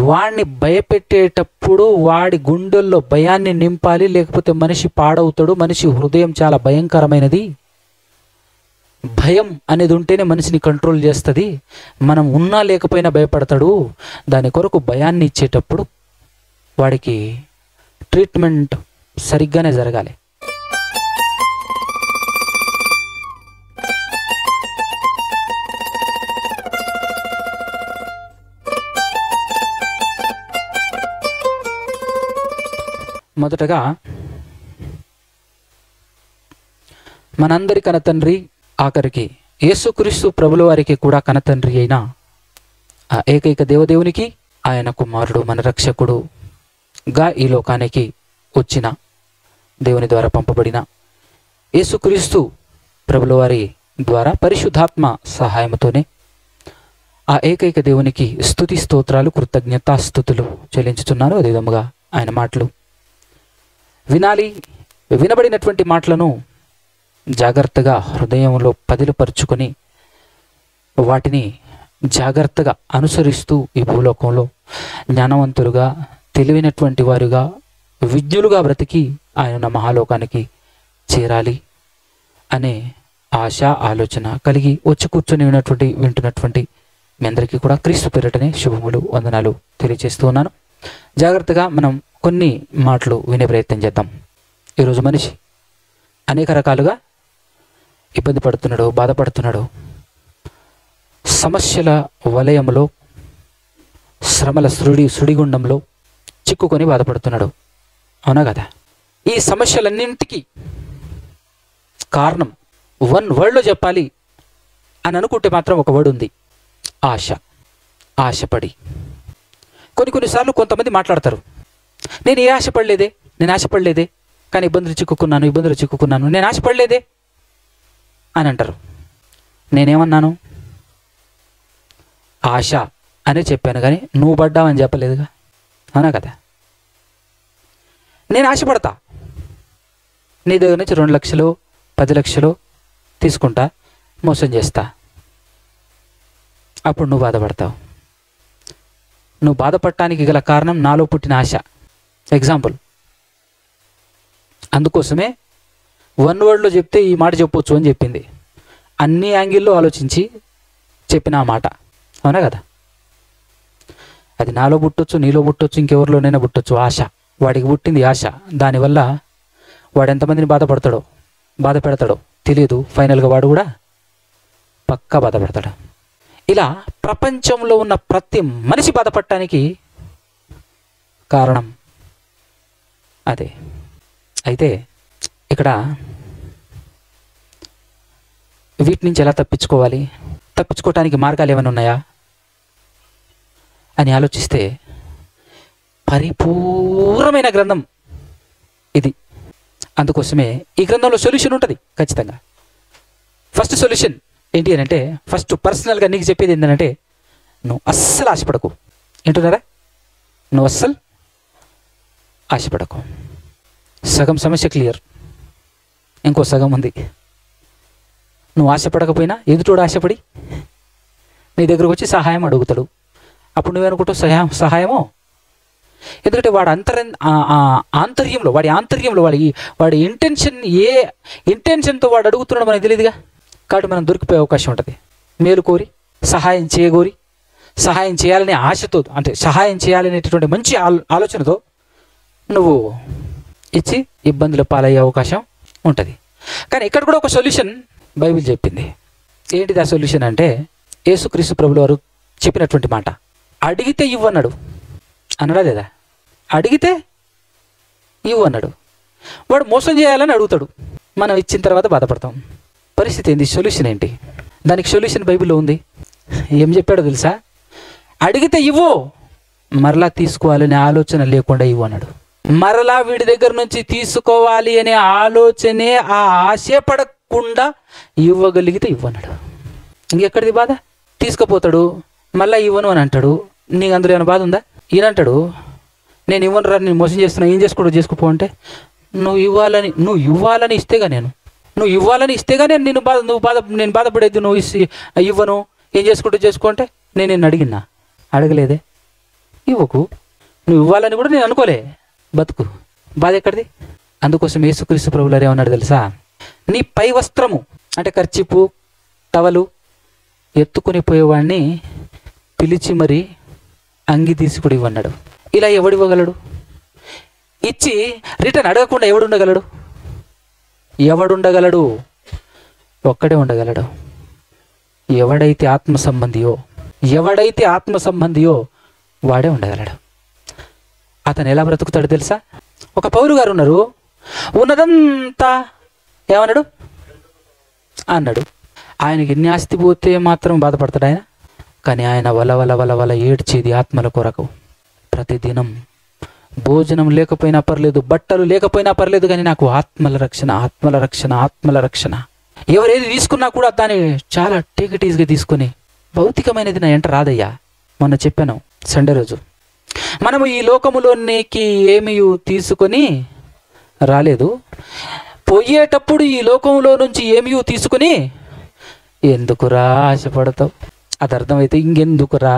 వాడిని భయపెట్టేటప్పుడు వాడి గుండెల్లో భయాన్ని నింపాలి, లేకపోతే మనిషి పాడవుతాడు. మనిషి హృదయం చాలా భయంకరమైనది. భయం అనేది ఉంటేనే మనిషిని కంట్రోల్ చేస్తుంది. మనం ఉన్నా లేకపోయినా భయపడతాడు. దాని కొరకు భయాన్ని ఇచ్చేటప్పుడు వాడికి ట్రీట్మెంట్ సరిగ్గానే జరగాలి. మొదటగా మనందరి కనతండ్రి, ఆఖరికి యేసుక్రీస్తు ప్రభుల వారికి కూడా కనతండ్రి అయిన ఆ ఏకైక దేవదేవునికి, ఆయన కుమారుడు మన రక్షకుడుగా ఈ లోకానికి వచ్చిన దేవుని ద్వారా పంపబడిన యేసుక్రీస్తు ప్రభుల వారి ద్వారా పరిశుద్ధాత్మ సహాయంతోనే ఆ ఏకైక దేవునికి స్తుతి స్తోత్రాలు, కృతజ్ఞతాస్తుతులు చెల్లించుతున్నాను. అదేవిధముగా ఆయన మాటలు వినాలి. వినబడినటువంటి మాటలను జాగ్రత్తగా హృదయంలో పదిలపరుచుకొని వాటిని జాగ్రత్తగా అనుసరిస్తూ ఈ భూలోకంలో జ్ఞానవంతులుగా, తెలివినటువంటి వారుగా, విజ్ఞులుగా బ్రతికి ఆయన మహాలోకానికి చేరాలి అనే ఆశ, ఆలోచన కలిగి వచ్చి కూర్చొని వింటున్నటువంటి మీ అందరికీ కూడా క్రీస్తు పేరిటనే శుభములు, వందనాలు తెలియజేస్తూ ఉన్నాను. జాగ్రత్తగా మనం కొన్ని మాటలు వినే ప్రయత్నం చేద్దాం. ఈరోజు మనిషి అనేక రకాలుగా ఇబ్బంది పడుతున్నాడు, బాధపడుతున్నాడు. సమస్యల వలయంలో, శ్రమల సుడిగుండంలో చిక్కుకొని బాధపడుతున్నాడు. అవునా కదా? ఈ సమస్యలన్నింటికి కారణం వన్ వర్డ్లో చెప్పాలి అని అనుకుంటే మాత్రం ఒక వర్డ్ ఉంది: ఆశ. ఆశపడి. కొన్నిసార్లు కొంతమంది మాట్లాడతారు, నేను ఏ నేను ఆశపడలేదే, కానీ ఇబ్బందులు చిక్కుకున్నాను, నేను ఆశపడలేదే అని అంటారు. నేనేమన్నాను? ఆశ అనే చెప్పాను, కానీ నువ్వు పడ్డావని చెప్పలేదుగా. అవునా కదా? నేను ఆశపడతా, నీ దగ్గర నుంచి 2 లక్షలు 10 లక్షలు తీసుకుంటా, మోసం చేస్తా. అప్పుడు నువ్వు బాధపడతావు. నువ్వు బాధపడటానికి గల కారణం నాలో పుట్టిన ఆశ. ఎగ్జాంపుల్. అందుకోసమే వన్ వర్డ్లో చెప్తే ఈ మాట చెప్పొచ్చు అని చెప్పింది. అన్ని యాంగిల్లో ఆలోచించి చెప్పిన ఆ మాట. అవునా కదా? అది నాలో పుట్టొచ్చు, నీలో పుట్టొచ్చు, ఇంకెవరిలోనైనా పుట్టొచ్చు. ఆశ. వాడికి పుట్టింది ఆశ. దానివల్ల వాడు ఎంతమందిని బాధ పెడతాడో తెలియదు. ఫైనల్గా వాడు కూడా పక్కా బాధపడతాడు. ఇలా ప్రపంచంలో ఉన్న ప్రతి మనిషి బాధపడటానికి కారణం అదే. అయితే ఇక్కడ వీటి నుంచి ఎలా తప్పించుకోవటానికి మార్గాలు ఏమైనా ఉన్నాయా అని ఆలోచిస్తే పరిపూర్ణమైన గ్రంథం ఇది. అందుకోసమే ఈ గ్రంథంలో సొల్యూషన్ ఉంటుంది ఖచ్చితంగా. ఫస్ట్ సొల్యూషన్ ఏంటి అని అంటే, ఫస్ట్ పర్సనల్గా నీకు చెప్పేది ఏంటంటే, నువ్వు అస్సలు ఆశపడకు. ఏంటున్నారా? నువ్వు అస్సలు ఆశపడకు. సగం సమస్య క్లియర్, ఇంకో సగం ఉంది. నువ్వు ఆశపడకపోయినా ఎదుటోడు ఆశపడి నీ దగ్గరకు వచ్చి సహాయం అడుగుతాడు. అప్పుడు నువ్వేనుకుంటావు సహాయమో. ఎందుకంటే వాడి ఆంతర్యంలో వాడి ఇంటెన్షన్తో వాడు అడుగుతున్నాడు మనకు తెలియదుగా. కాబట్టి మనం దొరికిపోయే అవకాశం ఉంటుంది. మేలు కోరి, సహాయం చేయాలనే ఆశతో, అంటే సహాయం చేయాలనేటటువంటి మంచి ఆలోచనతో నువ్వు ఇచ్చి ఇబ్బందుల పాలయ్యే అవకాశం ఉంటుంది. కానీ ఇక్కడ కూడా ఒక సొల్యూషన్ బైబిల్ చెప్పింది. ఏంటిది ఆ సొల్యూషన్ అంటే, యేసుక్రీస్తు ప్రభుల వారు చెప్పినటువంటి మాట, అడిగితే ఇవ్వన్నాడు. అన్నాడా లేదా? అడిగితే ఇవ్వన్నాడు. వాడు మోసం చేయాలని అడుగుతాడు, మనం ఇచ్చిన తర్వాత బాధపడతాం. పరిస్థితి ఏంది? సొల్యూషన్ ఏంటి? దానికి సొల్యూషన్ బైబిల్లో ఉంది. ఏం చెప్పాడో తెలుసా? అడిగితే ఇవ్వు, మరలా తీసుకోవాలనే ఆలోచన లేకుండా ఇవ్వు అన్నాడు. మరలా వీడి దగ్గర నుంచి తీసుకోవాలి అనే ఆలోచనే, ఆ ఆశపడకుండా ఇవ్వగలిగితే ఇవ్వన్నాడు. ఇంకెక్కడిది బాధ? తీసుకుపోతాడు, మళ్ళీ ఇవ్వను అని అంటాడు. నీకు అందులో ఏమైనా బాధ ఉందా? ఈయనంటాడు, నేను ఇవ్వను రా, నేను మోసం చేస్తున్నా, ఏం చేసుకోపో అంటే, నువ్వు ఇవ్వాలని ఇస్తేగా నేను బాధపడేది. నువ్వు ఇవ్వను, ఏం చేసుకో అంటే నేను అడిగినా? అడగలేదే. ఇవ్వకు. నువ్వు ఇవ్వాలని కూడా నేను అనుకోలే. బతుకు. బాధ ఎక్కడిది? అందుకోసం యేసుక్రీస్తు ప్రభువులు ఏమన్నాడు తెలుసా? నీ పై వస్త్రము అంటే కర్చీపు, టవలు ఎత్తుకుని పోయేవాడిని పిలిచి మరి అంగి తీసి కూడా ఇవ్వన్నాడు. ఇలా ఎవడివ్వగలడు? ఇచ్చి రిటర్న్ అడగకుండా ఎవడుండగలడు? ఎవడుండగలడు? ఒక్కడే ఉండగలడు. ఎవడైతే ఆత్మ సంబంధియో వాడే ఉండగలడు. అతను ఎలా బ్రతుకుతాడు తెలుసా? ఒక పౌలు గారు ఉన్నారు. ఉన్నదంతా ఏమన్నాడు అన్నాడు. ఆయనకి ఎన్ని ఆస్తి పోతే మాత్రం బాధపడతాడు ఆయన. కానీ ఆయన వల ఏడ్చేది ఆత్మల కొరకు. ప్రతిదినం భోజనం లేకపోయినా పర్లేదు, బట్టలు లేకపోయినా పర్లేదు, కానీ నాకు ఆత్మల రక్షణ. ఎవరేది తీసుకున్నా కూడా దాన్ని చాలా టేకటీజ్గా తీసుకొని, భౌతికమైనది నా ఎంట రాదయ్యా. మొన్న చెప్పాను సండే రోజు, మనము ఈ లోకములోనికి ఏమీ తీసుకొని రాలేదు, పోయేటప్పుడు ఈ లోకంలో నుంచి ఏమీ తీసుకొని ఎందుకురా ఆశపడతావు? అది అర్థమైతే ఇంకెందుకురా?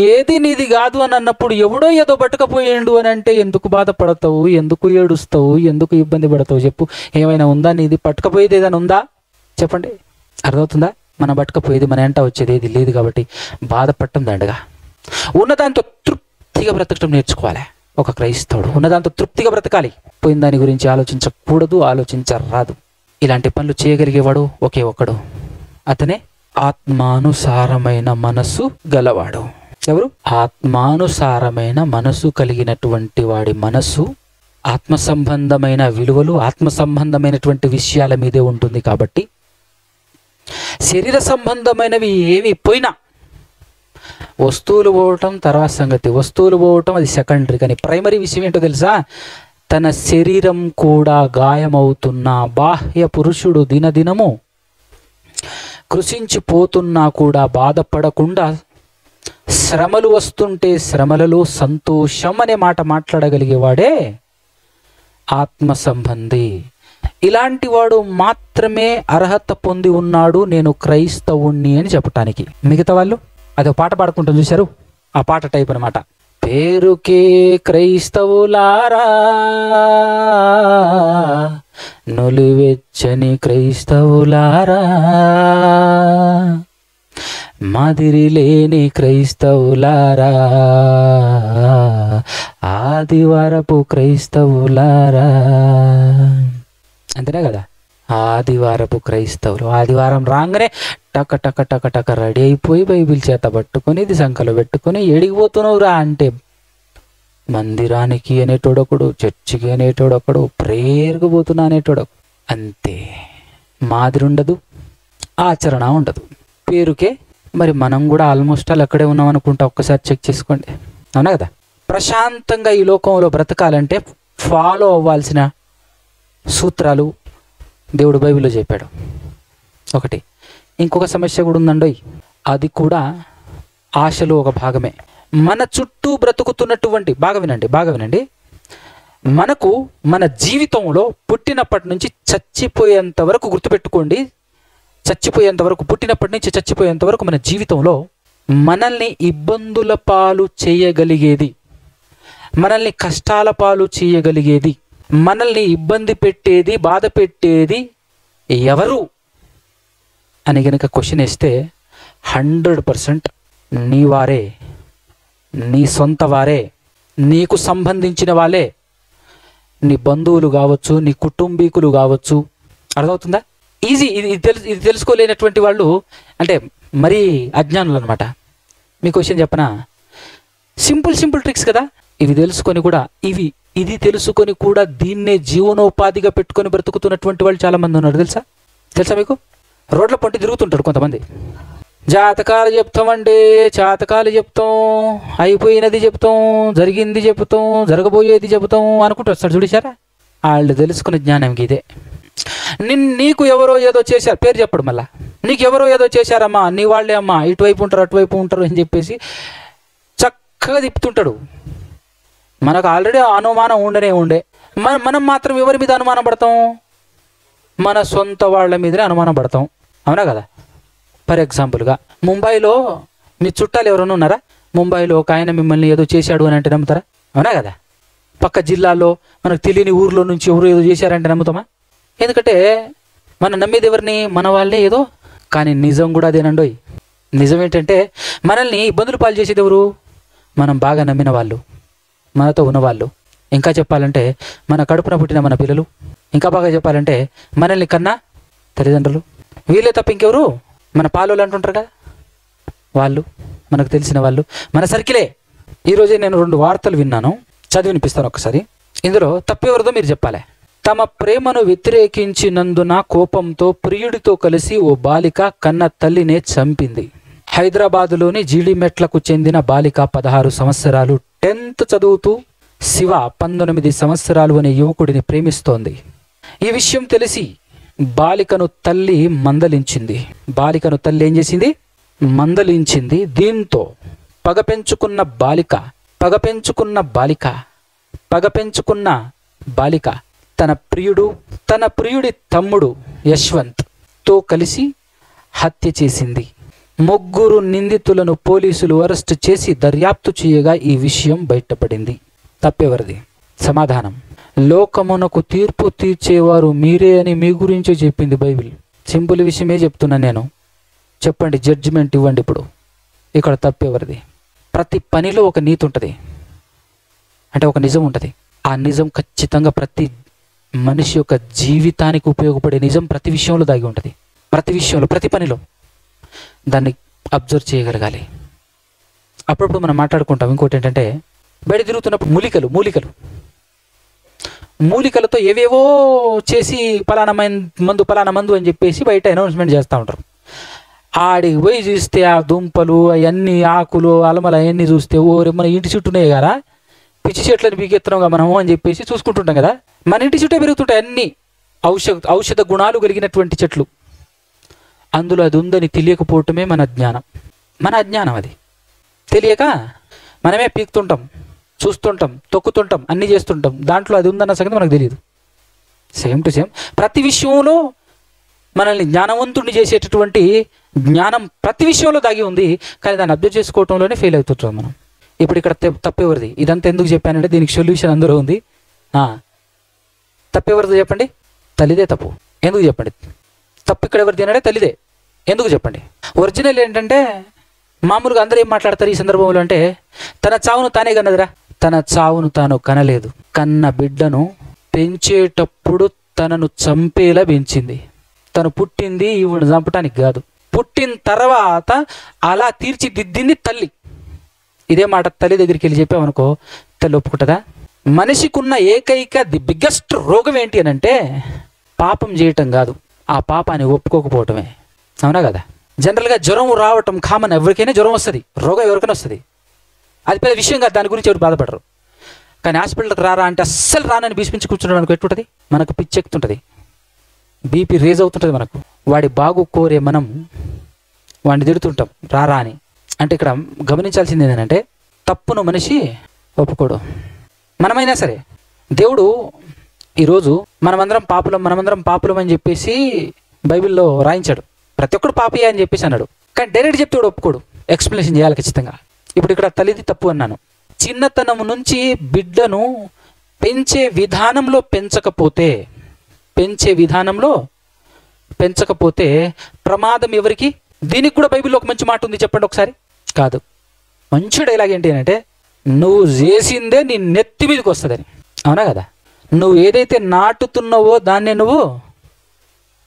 ఏది నీది కాదు అని అన్నప్పుడు ఎవడో ఏదో పట్టుకపోయిండు అని అంటే ఎందుకు బాధపడతావు? ఎందుకు ఏడుస్తావు? ఎందుకు ఇబ్బంది పడతావు? చెప్పు. ఏమైనా ఉందా నీది? పట్టుకపోయేది ఏదైనా ఉందా? చెప్పండి. అర్థమవుతుందా? మనం పట్టుకపోయేది మన ఎంట వచ్చేది ఏది లేదు కాబట్టి బాధపడటం దండగా. ఉన్నదాంతో తృప్తిగా బ్రతకటం నేర్చుకోవాలి. ఒక క్రైస్తవుడు ఉన్నదాంతో తృప్తిగా బ్రతకాలి. పోయిన దాని గురించి ఆలోచించకూడదు, ఆలోచించరాదు. ఇలాంటి పనులు చేయగలిగేవాడు ఒకే ఒక్కడు, అతనే ఆత్మానుసారమైన మనసు గలవాడు. ఎవరు? ఆత్మానుసారమైన మనసు కలిగినటువంటి వాడి మనసు ఆత్మ సంబంధమైన విలువలు, ఆత్మ సంబంధమైనటువంటి విషయాల మీదే ఉంటుంది. కాబట్టి శరీర సంబంధమైనవి ఏవి పోయినా, వస్తువులు పోవటం తర్వాత సంగతి, వస్తువులు పోవటం అది సెకండరీ. కానీ ప్రైమరీ విషయం ఏంటో తెలుసా? తన శరీరం కూడా గాయమవుతున్న బాహ్య పురుషుడు దినదినము కృషించిపోతున్నా కూడా బాధపడకుండా, శ్రమలు వస్తుంటే శ్రమలలో సంతోషం అనే మాట మాట్లాడగలిగేవాడే ఆత్మ సంబంధి. ఇలాంటి వాడు మాత్రమే అర్హత పొంది ఉన్నాడు నేను క్రైస్తవుణ్ణి అని చెప్పటానికి. మిగతా వాళ్ళు అదో పాట పాడుకుంటాం చూశారు, ఆ పాట టైప్ అనమాట. పేరుకే క్రైస్తవులారా, నులివెచ్చని క్రైస్తవులారా, మాదిరి లేని క్రైస్తవులారా, ఆదివారపు క్రైస్తవులారా. అంతేనా కదా? ఆదివారపు క్రైస్తవులు ఆదివారం రాగానే టక టక టక టక రెడీ అయిపోయి బైబిల్ చేత పట్టుకొని ఇది సంఖలో పెట్టుకొని ఎడిగిపోతున్నావురా అంటే మందిరానికి అనేటోడొకడు, చర్చికి అనేటోడొకడు, ప్రేయర్కి పోతున్నా అనేటోడొకడు. అంతే. మాదిరి ఉండదు, ఆచరణ ఉండదు, పేరుకే. మరి మనం కూడా ఆల్మోస్ట్ ఆల్ అక్కడే ఉన్నాం అనుకుంటా. ఒక్కసారి చెక్ చేసుకోండి. అవునా కదా? ప్రశాంతంగా ఈ లోకంలో బ్రతకాలంటే ఫాలో అవ్వాల్సిన సూత్రాలు దేవుడు బైబిల్లో చెప్పాడు. ఒకటి. ఇంకొక సమస్య కూడా ఉందండోయ్, అది కూడా ఆశలో ఒక భాగమే. మన చుట్టూ బ్రతుకుతున్నటువంటి, బాగా వినండి, మనకు మన జీవితంలో పుట్టినప్పటి నుంచి చచ్చిపోయేంత వరకు గుర్తుపెట్టుకోండి, పుట్టినప్పటి నుంచి చచ్చిపోయేంత వరకు మన జీవితంలో మనల్ని ఇబ్బందుల పాలు చేయగలిగేది, మనల్ని కష్టాల పాలు చేయగలిగేది, మనల్ని ఇబ్బంది పెట్టేది, బాధ పెట్టేది ఎవరు అని గనక క్వశ్చన్ వేస్తే 100% నీ వారే, నీ సొంత వారే, నీకు సంబంధించిన వాళ్ళే, నీ బంధువులు కావచ్చు, నీ కుటుంబీకులు కావచ్చు. అర్థమవుతుందా? ఈజీ. ఇది తెలుసుకోలేనటువంటి వాళ్ళు అంటే మరీ అజ్ఞానులు అనమాట. మీ క్వశ్చన్ చెప్పనా? సింపుల్ ట్రిక్స్ కదా. ఇవి తెలుసుకొని కూడా ఇది తెలుసుకొని కూడా దీన్నే జీవనోపాధిగా పెట్టుకొని బ్రతుకుతున్నటువంటి వాళ్ళు చాలామంది ఉన్నారు. తెలుసా మీకు? రోడ్ల పొంటి తిరుగుతుంటారు కొంతమంది. జాతకాలు చెప్తామండి, చాతకాలు చెప్తాం, అయిపోయినది చెప్తాం, జరిగింది చెప్తాం, జరగబోయేది చెబుతాం అనుకుంటూ వస్తాడు. చూడిచారా? వాళ్ళు తెలుసుకున్న జ్ఞానం ఇదే. నీకు ఎవరో ఏదో చేశారు, పేరు చెప్పడు, మళ్ళా నీకు ఎవరో ఏదో చేశారమ్మా, నీ వాళ్ళే అమ్మా, ఇటువైపు ఉంటారు అటువైపు ఉంటారు అని చెప్పేసి చక్కగా తిప్పుతుంటాడు. మనకు ఆల్రెడీ అనుమానం ఉండే మనం మాత్రం ఎవరి మీద అనుమానం పడతాం? మన సొంత వాళ్ళ మీదనే అనుమానం పడతాం. అవునా కదా? ఫర్ ఎగ్జాంపుల్గా ముంబైలో మీ చుట్టాలు ఎవరైనా ఉన్నారా? ముంబైలో ఒక ఆయన మిమ్మల్ని ఏదో చేశాడు అని అంటే నమ్ముతారా? అవునా కదా? పక్క జిల్లాలో మనకు తెలియని ఊర్లో నుంచి ఎవరు ఏదో చేశారంటే నమ్ముతామా? ఎందుకంటే మనం నమ్మేది ఎవరిని? మన వాళ్ళే ఏదో. కానీ నిజం కూడా అదేనండోయ్. నిజం ఏంటంటే మనల్ని ఇబ్బందులు పాలు చేసేది ఎవరు? మనం బాగా నమ్మిన వాళ్ళు, మనతో ఉన్నవాళ్ళు. ఇంకా చెప్పాలంటే మన కడుపున పుట్టిన మన పిల్లలు. ఇంకా బాగా చెప్పాలంటే మనల్ని కన్నా తల్లిదండ్రులు. వీళ్ళే తప్ప ఇంకెవరు? మన పాలోళ్ళు అంటుంటారు కదా, వాళ్ళు, మనకు తెలిసిన వాళ్ళు, మన సర్కిలే. ఈరోజే నేను 2 వార్తలు విన్నాను, చదివి వినిపిస్తాను ఒకసారి. ఇందులో తప్పెవరిదో మీరు చెప్పాలి. తమ ప్రేమను వ్యతిరేకించినందున కోపంతో ప్రియుడితో కలిసి ఓ బాలిక కన్న తల్లినే చంపింది. హైదరాబాదులోని జీడిమెట్లకు చెందిన బాలిక 16 సంవత్సరాలు 10th చదువుతూ శివ 19 సంవత్సరాలు అనే యువకుడిని ప్రేమిస్తోంది. ఈ విషయం తెలిసి బాలికను తల్లి మందలించింది. బాలికను తల్లి ఏం చేసింది? మందలించింది. దీంతో పగ పెంచుకున్న బాలిక తన ప్రియుడి తమ్ముడు యశ్వంత్తో కలిసి హత్య చేసింది. 3 నిందితులను పోలీసులు అరెస్టు చేసి దర్యాప్తు చేయగా ఈ విషయం బయటపడింది. తప్పెవరిది? సమాధానం, లోకమునకు తీర్పు తీర్చేవారు మీరే అని మీ గురించే చెప్పింది బైబిల్. సింపుల్ విషయమే చెప్తున్నా నేను. చెప్పండి, జడ్జిమెంట్ ఇవ్వండి. ఇప్పుడు ఇక్కడ తప్పెవరిది? ప్రతి పనిలో ఒక నీతి ఉంటుంది, అంటే ఒక నిజం ఉంటుంది. ఆ నిజం ఖచ్చితంగా ప్రతి మనిషి యొక్క జీవితానికి ఉపయోగపడే నిజం ప్రతి విషయంలో దాగి ఉంటుంది. ప్రతి విషయంలో, ప్రతి పనిలో దాన్ని అబ్జర్వ్ చేయగలగాలి. అప్పుడప్పుడు మనం మాట్లాడుకుంటాం. ఇంకోటి ఏంటంటే, బయట తిరుగుతున్నప్పుడు మూలికలతో ఏవేవో చేసి పలానా మందు అని చెప్పేసి బయట అనౌన్స్మెంట్ చేస్తూ ఉంటారు. ఆడికి పోయి చూస్తే ఆ దుంపలు అవన్నీ ఆకులు అలమలు అవన్నీ చూస్తే మన ఇంటి చుట్టూనే కదా, పిచ్చి చెట్లను పీకెత్తున్నాం మనము అని చెప్పేసి చూసుకుంటుంటాం కదా. మన ఇంటి చుట్టే పెరుగుతుంటాయి అన్ని ఔషధ గుణాలు కలిగినటువంటి చెట్లు. అందులో అది ఉందని తెలియకపోవటమే మన అజ్ఞానం. అది తెలియక మనమే పీకుతుంటాం, చూస్తుంటాం, తొక్కుతుంటాం, అన్నీ చేస్తుంటాం. దాంట్లో అది ఉందన్న సంగతి మనకు తెలియదు. సేమ్ టు సేమ్ ప్రతి విషయంలో మనల్ని జ్ఞానవంతుడిని చేసేటటువంటి జ్ఞానం ప్రతి విషయంలో దాగి ఉంది. కానీ దాన్ని అబ్జర్వ్ చేసుకోవటంలోనే ఫెయిల్ అవుతుంటాం మనం. ఇప్పుడు ఇక్కడ తప్పెవరిది? ఇదంతా ఎందుకు చెప్పానంటే దీనికి సొల్యూషన్ అందరూ ఉంది. తప్పెవరిది చెప్పండి? తల్లిదే తప్పు. ఎందుకు చెప్పండి? తప్పు ఇక్కడ ఎవరిది అంటే తల్లిదే. ఎందుకు చెప్పండి? ఒరిజినల్ ఏంటంటే మామూలుగా అందరూ ఏం మాట్లాడతారు ఈ సందర్భంలో అంటే, తన చావును తానే కన్నదిరా. తన చావును తాను కనలేదు. కన్న బిడ్డను పెంచేటప్పుడు తనను చంపేలా పెంచింది. తను పుట్టింది ఈవిడ చంపటానికి కాదు. పుట్టిన తర్వాత అలా తీర్చిదిద్దింది తల్లి. ఇదే మాట తల్లి దగ్గరికి వెళ్ళి చెప్పామనుకో, తల్లి ఒప్పుకుంటుందా? మనిషికున్న ఏకైక బిగ్గెస్ట్ రోగం ఏంటి అని అంటే పాపం చేయటం కాదు, ఆ పాపాన్ని ఒప్పుకోకపోవటమే. అవునా కదా? జనరల్గా జ్వరం రావటం కామన్. ఎవరికైనా జ్వరం వస్తుంది, రోగం ఎవరికైనా వస్తుంది. అది పెద్ద విషయం కాదు, దాని గురించి ఎవరు బాధపడరు. కానీ హాస్పిటల్కి రారా అంటే అస్సలు రానని భీష్మించి కూర్చున్నాడు అనుకో, ఎట్టుంటుంది? మనకు పిచ్చెక్కుతుంటుంది, బీపీ రేజ్ అవుతుంటుంది మనకు. వాడి బాగు కోరే మనం వాడిని తిడుతుంటాం రారా అని. అంటే ఇక్కడ గమనించాల్సింది ఏంటంటే, తప్పును మనిషి ఒప్పుకోడు. మనమైనా సరే దేవుడు ఈరోజు మనమందరం పాపులం అని చెప్పేసి బైబిల్లో రాయించాడు. ప్రతి ఒక్కడు పాపియే అని చెప్పేసి అన్నాడు. కానీ డైరెక్ట్ చెప్తే వాడు ఒప్పుకోడు, ఎక్స్ప్లెనేషన్ చేయాలి ఖచ్చితంగా. ఇప్పుడు ఇక్కడ తల్లిది తప్పు అన్నాను. చిన్నతనం నుంచి బిడ్డను పెంచే విధానంలో పెంచకపోతే ప్రమాదం ఎవరికి? దీనికి కూడా బైబిల్లో ఒక మంచి మాట ఉంది, చెప్పండి ఒకసారి. కాదు, మంచి డైలాగ్ ఏంటి అంటే, నువ్వు చేసిందే నీ నెత్తి మీదకి వస్తుందని. అవునా కదా? నువ్వు ఏదైతే నాటుతున్నావో దాన్నే నువ్వు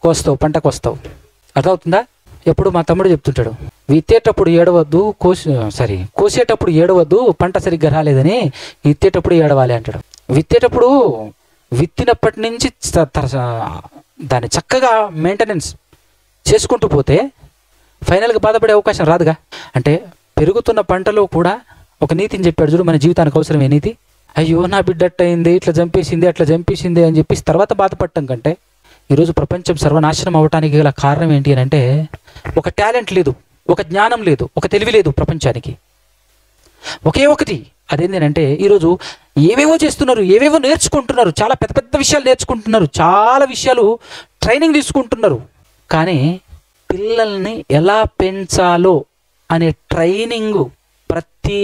కోస్తావు, పంటకు వస్తావు. అర్థమవుతుందా? ఎప్పుడు మా తమ్ముడు చెప్తుంటాడు, విత్తేటప్పుడు ఏడవద్దు, కోసేటప్పుడు ఏడవద్దు, పంట సరిగ్గా రాలేదని, విత్తేటప్పుడు ఏడవాలి అంటాడు. విత్తేటప్పుడు విత్తినప్పటి నుంచి దాన్ని చక్కగా మెయింటెనెన్స్ చేసుకుంటూ పోతే ఫైనల్గా బాధపడే అవకాశం రాదుగా. అంటే పెరుగుతున్న పంటలో కూడా ఒక నీతిని చెప్పాడు చూడు, మన జీవితానికి అవసరమే నీతి. అయ్యో నా బిడ్డ అట్టయింది, అట్లా చంపేసింది అని చెప్పేసి తర్వాత బాధపడటం కంటే, ఈరోజు ప్రపంచం సర్వనాశనం అవడానికి గల కారణం ఏంటి అని అంటే, ఒక టాలెంట్ లేదు, ఒక జ్ఞానం లేదు, ఒక తెలివి లేదు ప్రపంచానికి. ఒకే ఒకటి, అదేంటంటే ఈరోజు ఏవేవో చేస్తున్నారు, ఏవేవో నేర్చుకుంటున్నారు, చాలా పెద్ద పెద్ద విషయాలు నేర్చుకుంటున్నారు, చాలా విషయాలు ట్రైనింగ్ తీసుకుంటున్నారు. కానీ పిల్లల్ని ఎలా పెంచాలో అనే ట్రైనింగ్ ప్రతి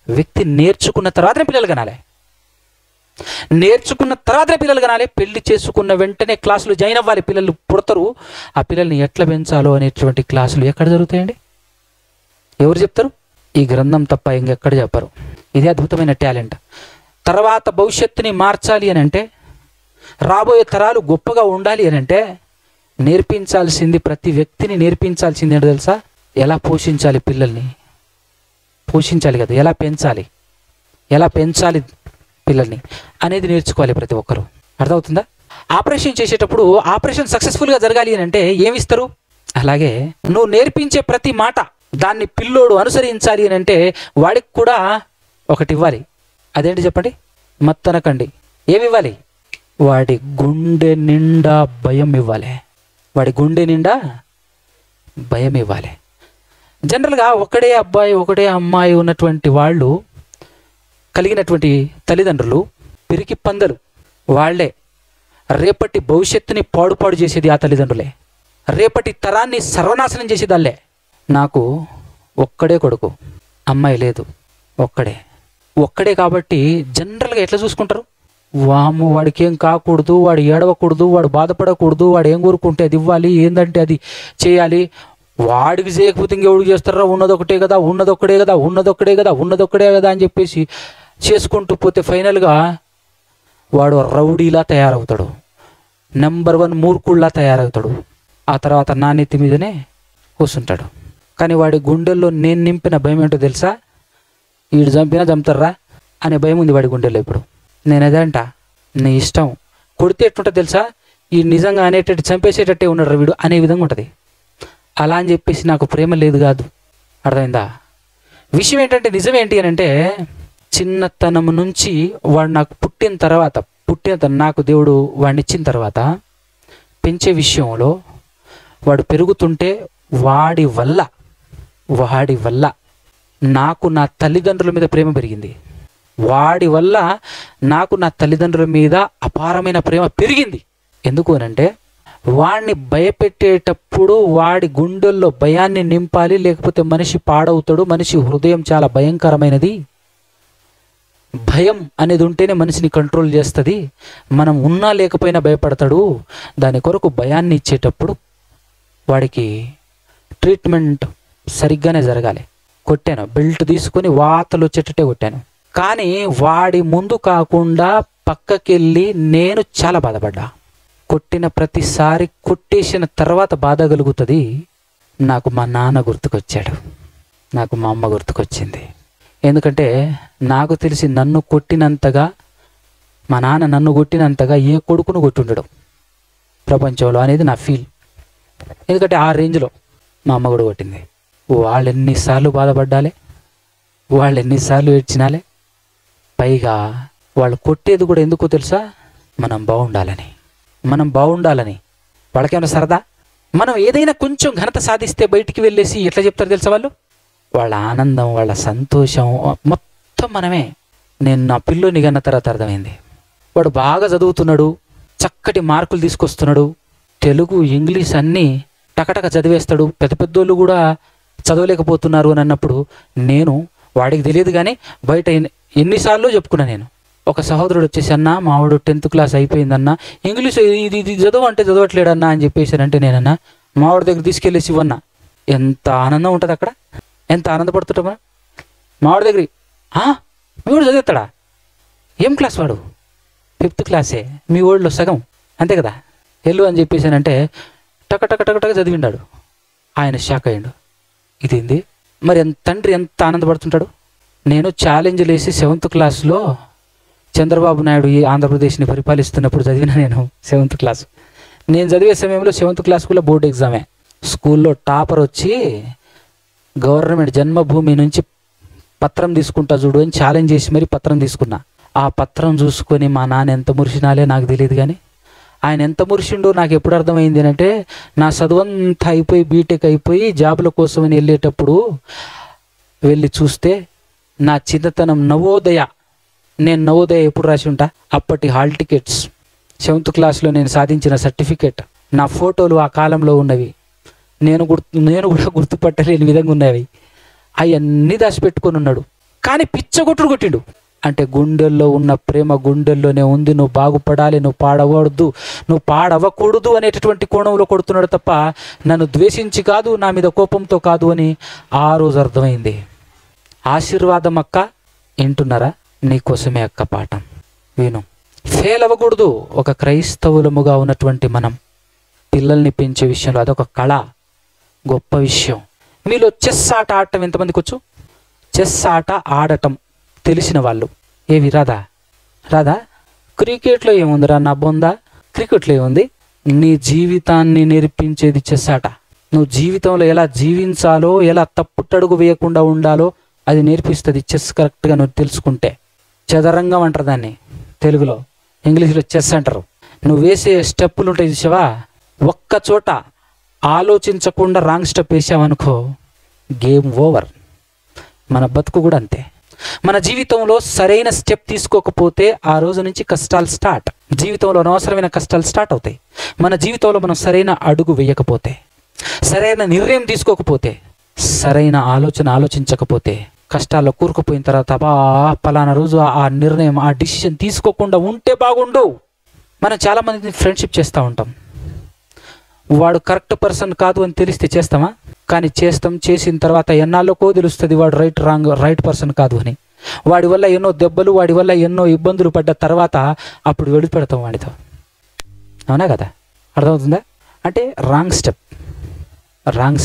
వ్యక్తి నేర్చుకున్న తర్వాతనే పిల్లలు కనాలి. నేర్చుకున్న తర్వాతనే పిల్లలు కనాలి. పెళ్లి చేసుకున్న వెంటనే క్లాసులు జాయిన్ అవ్వాలి. పిల్లలు పుడతారు, ఆ పిల్లల్ని ఎట్లా పెంచాలో అనేటువంటి క్లాసులు ఎక్కడ జరుగుతాయండి? ఎవరు చెప్తారు? ఈ గ్రంథం తప్ప ఇంకెక్కడ చెప్పరు. ఇది అద్భుతమైన టాలెంట్. తర్వాత భవిష్యత్తుని మార్చాలి అని అంటే, రాబోయే తరాలు గొప్పగా ఉండాలి అని అంటే నేర్పించాల్సింది, ప్రతి వ్యక్తిని నేర్పించాల్సింది ఏంటో తెలుసా? ఎలా పోషించాలి పిల్లల్ని. పోషించాలి కదా, ఎలా పెంచాలి పిల్లల్ని అనేది నేర్చుకోవాలి ప్రతి ఒక్కరూ. అర్థమవుతుందా? ఆపరేషన్ చేసేటప్పుడు ఆపరేషన్ సక్సెస్ఫుల్గా జరగాలి అని అంటే ఏమిస్తారు? అలాగే నువ్వు నేర్పించే ప్రతి మాట దాన్ని పిల్లోడు అనుసరించాలి అని అంటే వాడికి కూడా ఒకటి ఇవ్వాలి. అదేంటి చెప్పండి? మత్తనకండి. ఏమివ్వాలి? వాడి గుండె నిండా భయం ఇవ్వాలి. వాడి గుండె నిండా భయం ఇవ్వాలి. జనరల్గా ఒకడే అబ్బాయి ఒకడే అమ్మాయి ఉన్నటువంటి వాళ్ళు, కలిగినటువంటి తల్లిదండ్రులు పిరికి పందలు. వాళ్ళే రేపటి భవిష్యత్తుని పాడు చేసేది ఆ తల్లిదండ్రులే. రేపటి తరాన్ని సర్వనాశనం చేసేది వాళ్ళే. నాకు ఒక్కడే కొడుకు, అమ్మాయి లేదు, ఒక్కడే కాబట్టి జనరల్గా ఎట్లా చూసుకుంటారు? వాము, వాడికి ఏం కాకూడదు, వాడు ఏడవకూడదు, వాడు బాధపడకూడదు, వాడు ఏం కోరుకుంటే అది ఇవ్వాలి, ఏందంటే అది చేయాలి. వాడికి చేయకపోతే ఇంకెవడికి చేస్తారా? ఉన్నదొక్కడే కదా అని చెప్పేసి చేసుకుంటూ పోతే ఫైనల్గా వాడు రౌడీలా తయారవుతాడు, నెంబర్ 1 మూర్ఖుల్లా తయారవుతాడు. ఆ తర్వాత నాణ్యత మీదనే కూర్చుంటాడు. కానీ వాడి గుండెల్లో నేను నింపిన భయం ఏంటో తెలుసా? వీడు చంపుతారా అనే భయం ఉంది వాడి గుండెల్లో. ఇప్పుడు నేను అదంట, నీ ఇష్టం, కొడితే ఎట్లుంటుంది తెలుసా? ఈ నిజంగా అనేటట్టు చంపేసేటట్టే ఉన్నాడు వీడు అనే విధంగా ఉంటుంది. అలా అని చెప్పేసి నాకు ప్రేమ లేదు కాదు. అర్థమైందా? విషయం ఏంటంటే, నిజం ఏంటి అని అంటే, చిన్నతనం నుంచి వాడు నాకు పుట్టిన తర్వాత నాకు దేవుడు వాడిని ఇచ్చిన తర్వాత పెంచే విషయంలో వాడు పెరుగుతుంటే వాడి వల్ల నాకు నా తల్లిదండ్రుల మీద ప్రేమ పెరిగింది. వాడి వల్ల నాకు నా తల్లిదండ్రుల మీద అపారమైన ప్రేమ పెరిగింది. ఎందుకు అనంటే, వాడిని భయపెట్టేటప్పుడు వాడి గుండెల్లో భయాన్ని నింపాలి, లేకపోతే మనిషి పాడవుతాడు. మనిషి హృదయం చాలా భయంకరమైనది. భయం అనేది ఉంటేనే మనిషిని కంట్రోల్ చేస్తుంది. మనం ఉన్నా లేకపోయినా భయపడతాడు. దాని కొరకు భయాన్ని ఇచ్చేటప్పుడు వాడికి ట్రీట్మెంట్ సరిగ్గానే జరగాలి. కొట్టాను, బెల్ట్ తీసుకొని వాతలు వచ్చేటట్టే కొట్టాను. కానీ వాడి ముందు కాకుండా పక్కకెళ్ళి నేను చాలా బాధపడ్డా. కొట్టిన ప్రతిసారి, కొట్టేసిన తర్వాత బాధ కలుగుతుంది. నాకు మా నాన్న గుర్తుకొచ్చాడు, నాకు మా అమ్మ గుర్తుకొచ్చింది. ఎందుకంటే నాకు తెలిసి నన్ను కొట్టినంతగా, మా నాన్న నన్ను కొట్టినంతగా ఏ కొడుకును కొట్టుండడు ప్రపంచంలో అనేది నా ఫీల్. ఎందుకంటే ఆ రేంజ్లో మా అమ్మ కూడా కొట్టింది. వాళ్ళు ఎన్నిసార్లు బాధపడ్డాలే, వాళ్ళు ఎన్నిసార్లు ఏడ్చినాలే. పైగా వాళ్ళు కొట్టేది కూడా ఎందుకో తెలుసా? మనం బాగుండాలని. వాళ్ళకేమైనా సరదా? మనం ఏదైనా కొంచెం ఘనత సాధిస్తే బయటికి వెళ్ళేసి ఎట్లా చెప్తారు తెలుసా? వాళ్ళ ఆనందం, వాళ్ళ సంతోషం మొత్తం మనమే. నేను నా పిల్లోని కన్న తర్వాత అర్థమైంది, వాడు బాగా చదువుతున్నాడు, చక్కటి మార్కులు తీసుకొస్తున్నాడు, తెలుగు ఇంగ్లీష్ అన్నీ టకటక చదివేస్తాడు, పెద్దోళ్ళు కూడా చదవలేకపోతున్నారు అని అన్నప్పుడు నేను, వాడికి తెలియదు కానీ బయట ఎన్నిసార్లు చెప్పుకున్నా నేను. ఒక సహోదరుడు వచ్చేసి, అన్న మావాడు 10th క్లాస్ అయిపోయిందన్న, ఇంగ్లీష్ ఇది చదువు అంటే చదవట్లేడన్నా అని చెప్పేసానంటే, నేనన్నా మావాడి దగ్గర తీసుకెళ్ళేసి ఇవ్వన్నా. ఎంత ఆనందం ఉంటుంది అక్కడ, ఎంత ఆనందపడుతుంటామా మావాడి దగ్గర. మీ వాడు చదివేస్తాడా? ఏం క్లాస్ వాడు? 5th క్లాసే, మీ ఓడిలో సగం అంతే కదా, వెళ్ళు అని చెప్పేసానంటే టక చదివిండాడు. ఆయన షాక్ అయ్యాడు, ఇదేంది మరి. తండ్రి ఎంత ఆనందపడుతుంటాడు. నేను ఛాలెంజ్లు వేసి 7th క్లాస్లో చంద్రబాబు నాయుడు ఈ ఆంధ్రప్రదేశ్ని పరిపాలిస్తున్నప్పుడు చదివిన నేను 7th క్లాస్. నేను చదివే సమయంలో 7th క్లాస్ కూడా బోర్డు ఎగ్జామే. స్కూల్లో టాపర్ వచ్చి గవర్నమెంట్ జన్మభూమి నుంచి పత్రం తీసుకుంటా చూడు అని ఛాలెంజ్ చేసి మరి పత్రం తీసుకున్నా. ఆ పత్రం చూసుకొని మా నాన్న ఎంత మురిసినాలే నాకు తెలియదు, కానీ ఆయన ఎంత మురిసిండో నాకు ఎప్పుడు అర్థమైంది అంటే, నా చదువంతా అయిపోయి బీటెక్ అయిపోయి జాబుల కోసమని వెళ్ళేటప్పుడు వెళ్ళి చూస్తే నా చిన్నతనం నవోదయ, నేను నవోదయ ఎప్పుడు రాసి ఉంటా, అప్పటి హాల్ టికెట్స్, 7th క్లాస్లో నేను సాధించిన సర్టిఫికేట్, నా ఫోటోలు ఆ కాలంలో ఉన్నవి, నేను కూడా గుర్తుపట్టలేని విధంగా ఉన్నవి. అవన్నీ దాచిపెట్టుకొని ఉన్నాడు. కానీ పిచ్చగొట్టుడు కొట్టిండు. అంటే గుండెల్లో ఉన్న ప్రేమ గుండెల్లోనే ఉంది. నువ్వు బాగుపడాలి, నువ్వు పాడవద్దు, నువ్వు పాడవకూడదు అనేటటువంటి కోణంలో కొడుతున్నాడు తప్ప నన్ను ద్వేషించి కాదు, నా మీద కోపంతో కాదు అని ఆ రోజు అర్థమైంది. ఆశీర్వాదం అక్క, వింటున్నారా? నీకోసమే అక్క పాఠం, విను. ఫెయిల్ అవ్వకూడదు. ఒక క్రైస్తవులముగా ఉన్నటువంటి మనం పిల్లల్ని పెంచే విషయంలో అదొక కళ, గొప్ప విషయం. మీలో చెస్ ఆట ఆడటం ఎంతమందికి వచ్చు? చెస్ ఆట ఆడటం తెలిసిన వాళ్ళు ఏవి రాదా? క్రికెట్లో ఏముందిరా నా బొందా? క్రికెట్లో ఏముంది? నీ జీవితాన్ని నేర్పించేది చెస్ ఆట. నువ్వు జీవితంలో ఎలా జీవించాలో, ఎలా తప్పుటడుగు వేయకుండా ఉండాలో అది నేర్పిస్తుంది చెస్. కరెక్ట్గా నువ్వు తెలుసుకుంటే. చదరంగం అంటారు దాన్ని తెలుగులో, ఇంగ్లీష్లో చెస్ అంటారు. నువ్వు వేసే స్టెప్పులు ఉంటాయి చూసావా, ఒక్క చోట ఆలోచించకుండా రాంగ్ స్టెప్ వేసావనుకో గేమ్ ఓవర్. మన బతుకు కూడా అంతే. మన జీవితంలో సరైన స్టెప్ తీసుకోకపోతే ఆ రోజు నుంచి కష్టాలు స్టార్ట్. జీవితంలో అనవసరమైన కష్టాలు స్టార్ట్ అవుతాయి. మన జీవితంలో మనం సరైన అడుగు వేయకపోతే, సరైన నిర్ణయం తీసుకోకపోతే, సరైన ఆలోచించకపోతే, కష్టాల్లో కూరుకుపోయిన తర్వాత పలానా రోజు ఆ నిర్ణయం, ఆ డిసిషన్ తీసుకోకుండా ఉంటే బాగుండు. మనం చాలామంది ఫ్రెండ్షిప్ చేస్తూ ఉంటాం. వాడు కరెక్ట్ పర్సన్ కాదు అని తెలిస్తే చేస్తామా? కానీ చేసిన తర్వాత ఎన్నాళ్ళకో తెలుస్తుంది వాడు రైట్ పర్సన్ కాదు అని. వాడి వల్ల ఎన్నో దెబ్బలు, వాడి వల్ల ఎన్నో ఇబ్బందులు పడ్డ తర్వాత అప్పుడు వెళ్ళిపెడతాం వాడితో. అవునా కదా? అర్థమవుతుందా? అంటే రాంగ్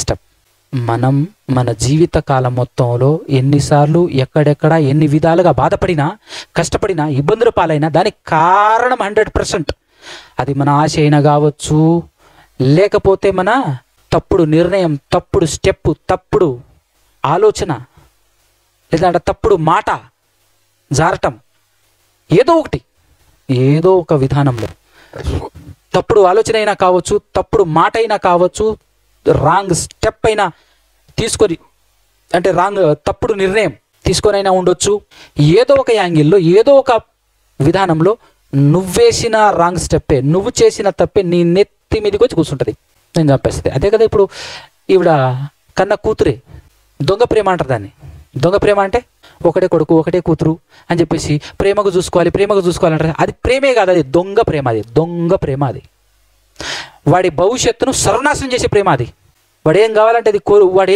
స్టెప్. మనం మన జీవిత కాలం మొత్తంలో ఎన్నిసార్లు, ఎక్కడెక్కడ, ఎన్ని విధాలుగా బాధపడినా, కష్టపడినా, ఇబ్బందుల పాలైనా దానికి కారణం 100%. అది మన ఆశ అయినా కావచ్చు, లేకపోతే మన తప్పుడు నిర్ణయం, తప్పుడు స్టెప్, తప్పుడు ఆలోచన, లేదంటే తప్పుడు మాట జారటం, ఏదో ఒక విధానంలో తప్పుడు ఆలోచన అయినా కావచ్చు, తప్పుడు మాట అయినా కావచ్చు, రాంగ్ స్టెప్ అయినా తీసుకొని, అంటే తప్పుడు నిర్ణయం తీసుకొనైనా ఉండొచ్చు. ఏదో ఒక యాంగిల్లో, ఏదో ఒక విధానంలో నువ్వేసిన రాంగ్ స్టెప్పే, నువ్వు చేసిన తప్పే నీ నెత్తి మీదకి వచ్చి కూర్చుంటుంది, నేను చంపేస్తుంది. అదే కదా ఇప్పుడు ఈవిడ కన్న కూతురే దొంగ ప్రేమ అంటారు దాన్ని. దొంగ ప్రేమ అంటే ఒకటే కొడుకు, ఒకటే కూతురు అని చెప్పేసి ప్రేమకు చూసుకోవాలి అంటారు. అది ప్రేమే కాదు, అది దొంగ ప్రేమ. అది వాడి భవిష్యత్తును సర్వనాశనం చేసే ప్రేమ. అది వాడు ఏం కావాలంటే అది వాడు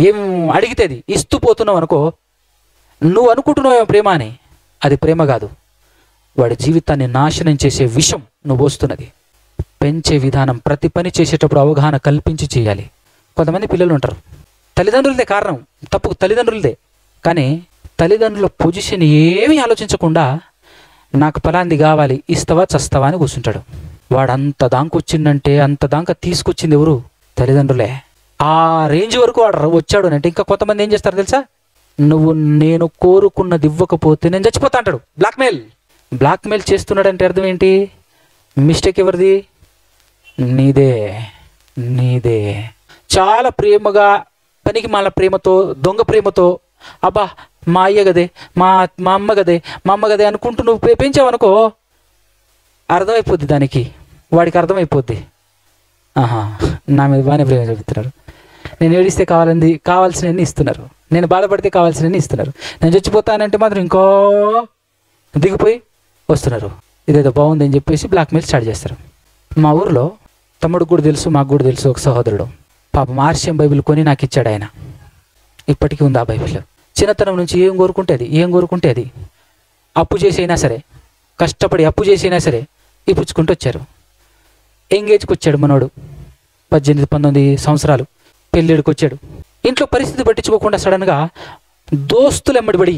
ఏం అడిగితే ఇస్తూ పోతున్నావు అనుకో, నువ్వు అనుకుంటున్నావు ప్రేమ అని. అది ప్రేమ కాదు, వాడి జీవితాన్ని నాశనం చేసే విషం నువ్వు పోస్తున్నది. పెంచే విధానం, ప్రతి పని చేసేటప్పుడు అవగాహన కల్పించి చేయాలి. కొంతమంది పిల్లలు ఉంటారు, తల్లిదండ్రులదే కారణం, తప్పుకు తల్లిదండ్రులదే. కానీ తల్లిదండ్రుల పొజిషన్ ఏమీ ఆలోచించకుండా నాకు ఫలాంది కావాలి, ఇస్తావా చస్తావా అని కూర్చుంటాడు. వాడు అంత దాకా వచ్చిందంటే, అంత దాకా తీసుకొచ్చింది ఎవరు? తల్లిదండ్రులే. ఆ రేంజ్ వరకు వాడు వచ్చాడు అంటే ఇంకా కొంతమంది ఏం చేస్తారు తెలుసా? నేను కోరుకున్నది ఇవ్వకపోతే నేను చచ్చిపోతా అంటాడు. బ్లాక్మెయిల్ చేస్తున్నాడంటే అర్థం ఏంటి? మిస్టేక్ ఎవరిది? నీదే. చాలా ప్రేమగా, పనికి మాల ప్రేమతో, దొంగ ప్రేమతో, అబ్బా మా అయ్య గదే, మా అమ్మ గదే అనుకుంటూ నువ్వు పెంచావనుకో అర్థమైపోద్ది, వాడికి అర్థమైపోద్ది. నా మీద బాగానే ప్రేమ చూపుతున్నారు, నేను ఏడిస్తే కావాల్సినవన్నీ ఇస్తున్నారు, నేను బాధపడితే కావాల్సినవన్నీ ఇస్తున్నారు, నేను చచ్చిపోతానంటే మాత్రం ఇంకో దిగిపోయి వస్తున్నారు, ఇదేదో బాగుంది అని చెప్పేసి బ్లాక్మెయిల్ స్టార్ట్ చేస్తారు. మా ఊర్లో తమ్ముడికి కూడా తెలుసు, మాకు కూడా తెలుసు, ఒక సహోదరుడు పాపం ఆర్షియం బైబిల్ కొని నాకు ఇచ్చాడు ఆయన. ఇప్పటికీ ఉంది ఆ బైబిల్. చిన్నతనం నుంచి ఏం కోరుకుంటే అది అప్పు చేసి అయినా సరే, కష్టపడి అప్పు చేసి అయినా సరే ఇప్పించుకుంటూ వచ్చారు. ఎంగేజ్కి వచ్చాడు మనోడు, 18-19 సంవత్సరాలు, పెళ్ళిడికి వచ్చాడు. ఇంట్లో పరిస్థితి పట్టించుకోకుండా సడన్గా దోస్తులు ఎమ్మడిపడి,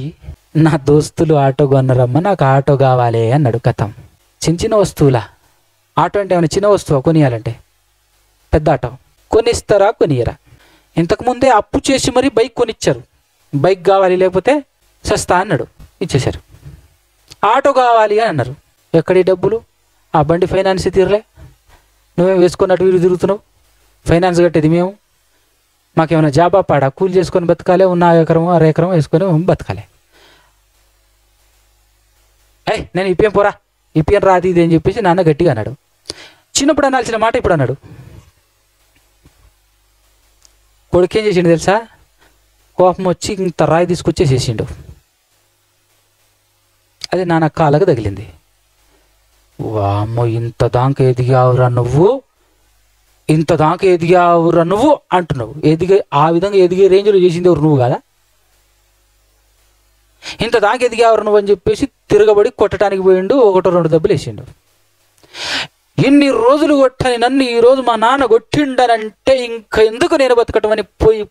నా దోస్తులు ఆటో కొన్నారమ్మ, నాకు ఆటో కావాలి అన్నాడు. కథం. చిన్న వస్తువులా? ఆటో అంటే ఏమైనా చిన్న వస్తువు కొనియాలంటే? పెద్ద ఆటో కొనిస్తారా, కొనియరా? ఇంతకుముందే అప్పు చేసి మరీ బైక్ కొనిచ్చారు. బైక్ కావాలి లేకపోతే సస్తా అన్నాడు, ఇచ్చేశారు. ఆటో కావాలి అని అన్నారు. ఎక్కడి డబ్బులు? ఆ బండి ఫైనాన్స్ తీరలే, నువ్వేం వేసుకున్నట్టు వీరు తిరుగుతున్నావు, ఫైనాన్స్ కట్టేది మేము, మాకేమైనా జాబా పాడా? కూలి చేసుకొని బతకాలి, ఉన్న 1 ఎకరం 1/2 ఎకరం వేసుకొని బతకాలి. నేను ఇప్పేం పోరా, ఇప్పేం రాదు ఇది అని చెప్పేసి నాన్న గట్టిగా అన్నాడు. చిన్నప్పుడు అనాల్సిన మాట ఇప్పుడు అన్నాడు. కొడుకు ఏం చేసిండు తెలుసా? కోపం వచ్చి ఇంత రాయి తీసుకొచ్చేసేసిండు. అది నాన్న కాళ్ళకు తగిలింది. వామ్మో, ఇంత దాకా ఎదిగావురా నువ్వు, ఇంత దాకా ఎదిగావురా నువ్వు అంటున్నావు. ఆ విధంగా ఎదిగే రేంజ్లో చేసింది ఎవరు? నువ్వు కదా. ఇంత దాకా ఎదిగావురా నువ్వు అని చెప్పేసి తిరగబడి కొట్టడానికి పోయిండు. 1-2 దెబ్బలు వేసిండు. ఇన్ని రోజులు కొట్టని నన్ను ఈరోజు మా నాన్న కొట్టిండనంటే ఇంకా ఎందుకు నేను బతకటం అని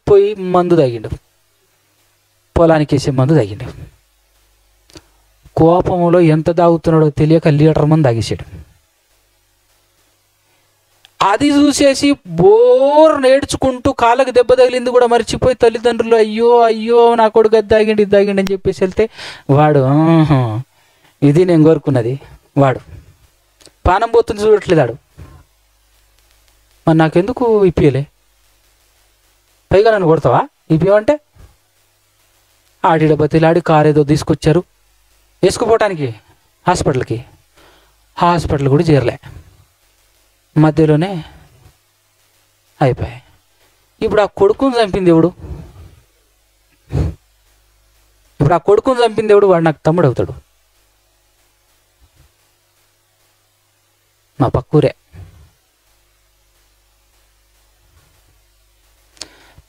పోయి మందు తాగిండు. పొలానికి వేసే మందు తాగిండు. కోపంలో ఎంత తాగుతున్నాడో తెలియక లీటర్ మంది తాగేసాడు. అది చూసేసి బోర్ నేర్చుకుంటూ కాళ్ళకి దెబ్బ తగిలింది కూడా మర్చిపోయి తల్లిదండ్రులు అయ్యో అయ్యో నా కొడుకు అది తాగిండి ఇది తాగిండి అని చెప్పేసి వెళ్తే వాడు ఇది నేను కోరుకున్నది. వాడు పానం పోతుంది చూడట్లేదు. వాడు మరి నాకెందుకు ఇప్పియలే, పైగా నన్ను కొడతావా ఇప్పియమంటే? ఆడిడ బతిలాడి కారు ఏదో తీసుకొచ్చారు వేసుకుపోవటానికి హాస్పిటల్కి. హాస్పిటల్ కూడా చేరలే, మధ్యలోనే అయిపోయాయి. ఇప్పుడు ఆ కొడుకుని చంపింది ఎవడు? వాడు నాకు తమ్ముడు అవుతాడు. మా పక్కూరే.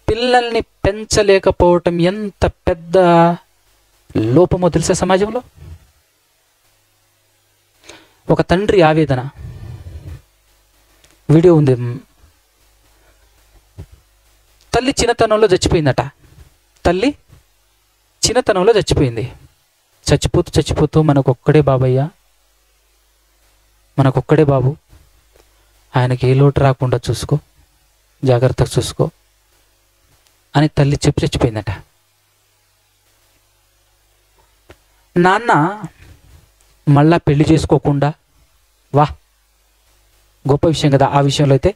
పిల్లల్ని పెంచలేకపోవటం ఎంత పెద్ద లోపమో తెలుసా సమాజంలో? ఒక తండ్రి ఆవేదన వీడియో ఉంది. తల్లి చిన్నతనంలో చచ్చిపోయిందట. తల్లి చిన్నతనంలో చచ్చిపోయింది. చచ్చిపోతూ మనకొక్కడే బాబయ్య, మనకొక్కడే బాబు, ఆయనకి ఏ లోటు రాకుండా చూసుకో, జాగ్రత్తగా చూసుకో అని తల్లి చెప్పి చచ్చిపోయిందట. నాన్న మళ్ళా పెళ్లి చేసుకోకుండా, గొప్ప విషయం కదా ఆ విషయంలో అయితే,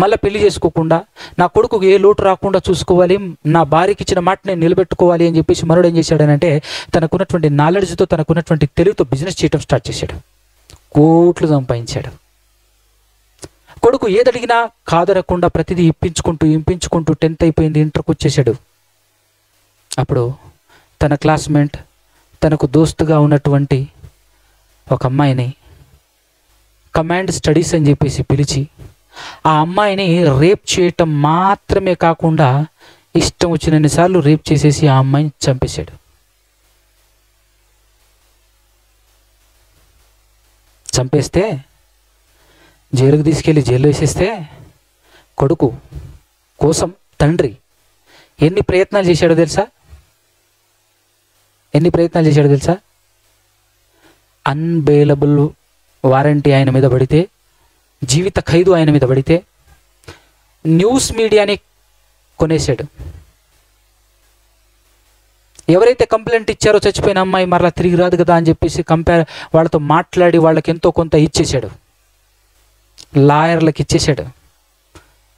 మళ్ళీ పెళ్లి చేసుకోకుండా నా కొడుకు ఏ లోటు రాకుండా చూసుకోవాలి, నా భార్యకి ఇచ్చిన మాట నేను నిలబెట్టుకోవాలి అని చెప్పేసి మనుడు ఏం చేశాడనంటే తనకున్నటువంటి నాలెడ్జ్తో, తనకున్నటువంటి తెలివితో బిజినెస్ చేయడం స్టార్ట్ చేశాడు. కోట్లు సంపాదించాడు. కొడుకు ఏదడిగినా కాదనకుండా ప్రతిదీ ఇప్పించుకుంటూ 10th అయిపోయింది, ఇంటర్కి వచ్చేసాడు. అప్పుడు తన క్లాస్మేట్, తనకు దోస్తుగా ఉన్నటువంటి ఒక అమ్మాయిని కమాండ్ స్టడీస్ అని చెప్పేసి పిలిచి ఆ అమ్మాయిని రేప్ చేయటం మాత్రమే కాకుండా ఇష్టం వచ్చినన్నిసార్లు రేప్ చేసేసి ఆ అమ్మాయిని చంపేశాడు. చంపేస్తే జైలుకు తీసుకెళ్ళి జైల్లో వేసేస్తే కొడుకు కోసం తండ్రి ఎన్ని ప్రయత్నాలు చేశాడో తెలుసా? అన్బెయిలబుల్ వారంటీ ఆయన మీద పడితే, జీవిత ఖైదు ఆయన మీద పడితే న్యూస్ మీడియాని కొనేశాడు. ఎవరైతే కంప్లైంట్ ఇచ్చారో చచ్చిపోయిన అమ్మాయి మరలా తిరిగి రాదు కదా అని చెప్పేసి వాళ్ళతో మాట్లాడి వాళ్ళకి ఎంతో కొంత ఇచ్చేశాడు. లాయర్లకు ఇచ్చేశాడు.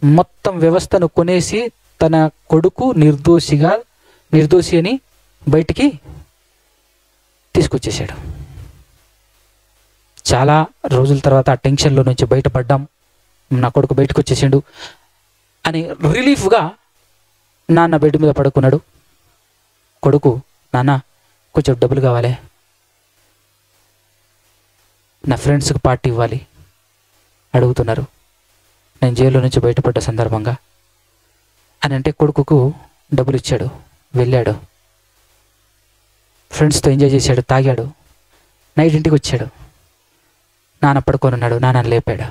మొత్తం వ్యవస్థను కొనేసి తన కొడుకు నిర్దోషి అని బయటికి తీసుకొచ్చేసాడు. చాలా రోజుల తర్వాత ఆ టెన్షన్లో నుంచి బయటపడ్డాం, నా కొడుకు బయటకు వచ్చేసాడు అని రిలీఫ్గా నాన్న బెడ్ మీద పడుకున్నాడు. కొడుకు, నాన్న కొంచెం డబ్బులు కావాలి, నా ఫ్రెండ్స్కి పార్టీ ఇవ్వాలి అడుగుతున్నారు, నేను జైల్లో నుంచి బయటపడ్డ సందర్భంగా అని అంటే కొడుకుకు డబ్బులు ఇచ్చాడు. వెళ్ళాడు, ఫ్రెండ్స్తో ఎంజాయ్ చేశాడు, తాగాడు. నైట్ ఇంటికి వచ్చాడు. నాన్న పడుకొని ఉన్నాడు. నాన్న లేపాడు.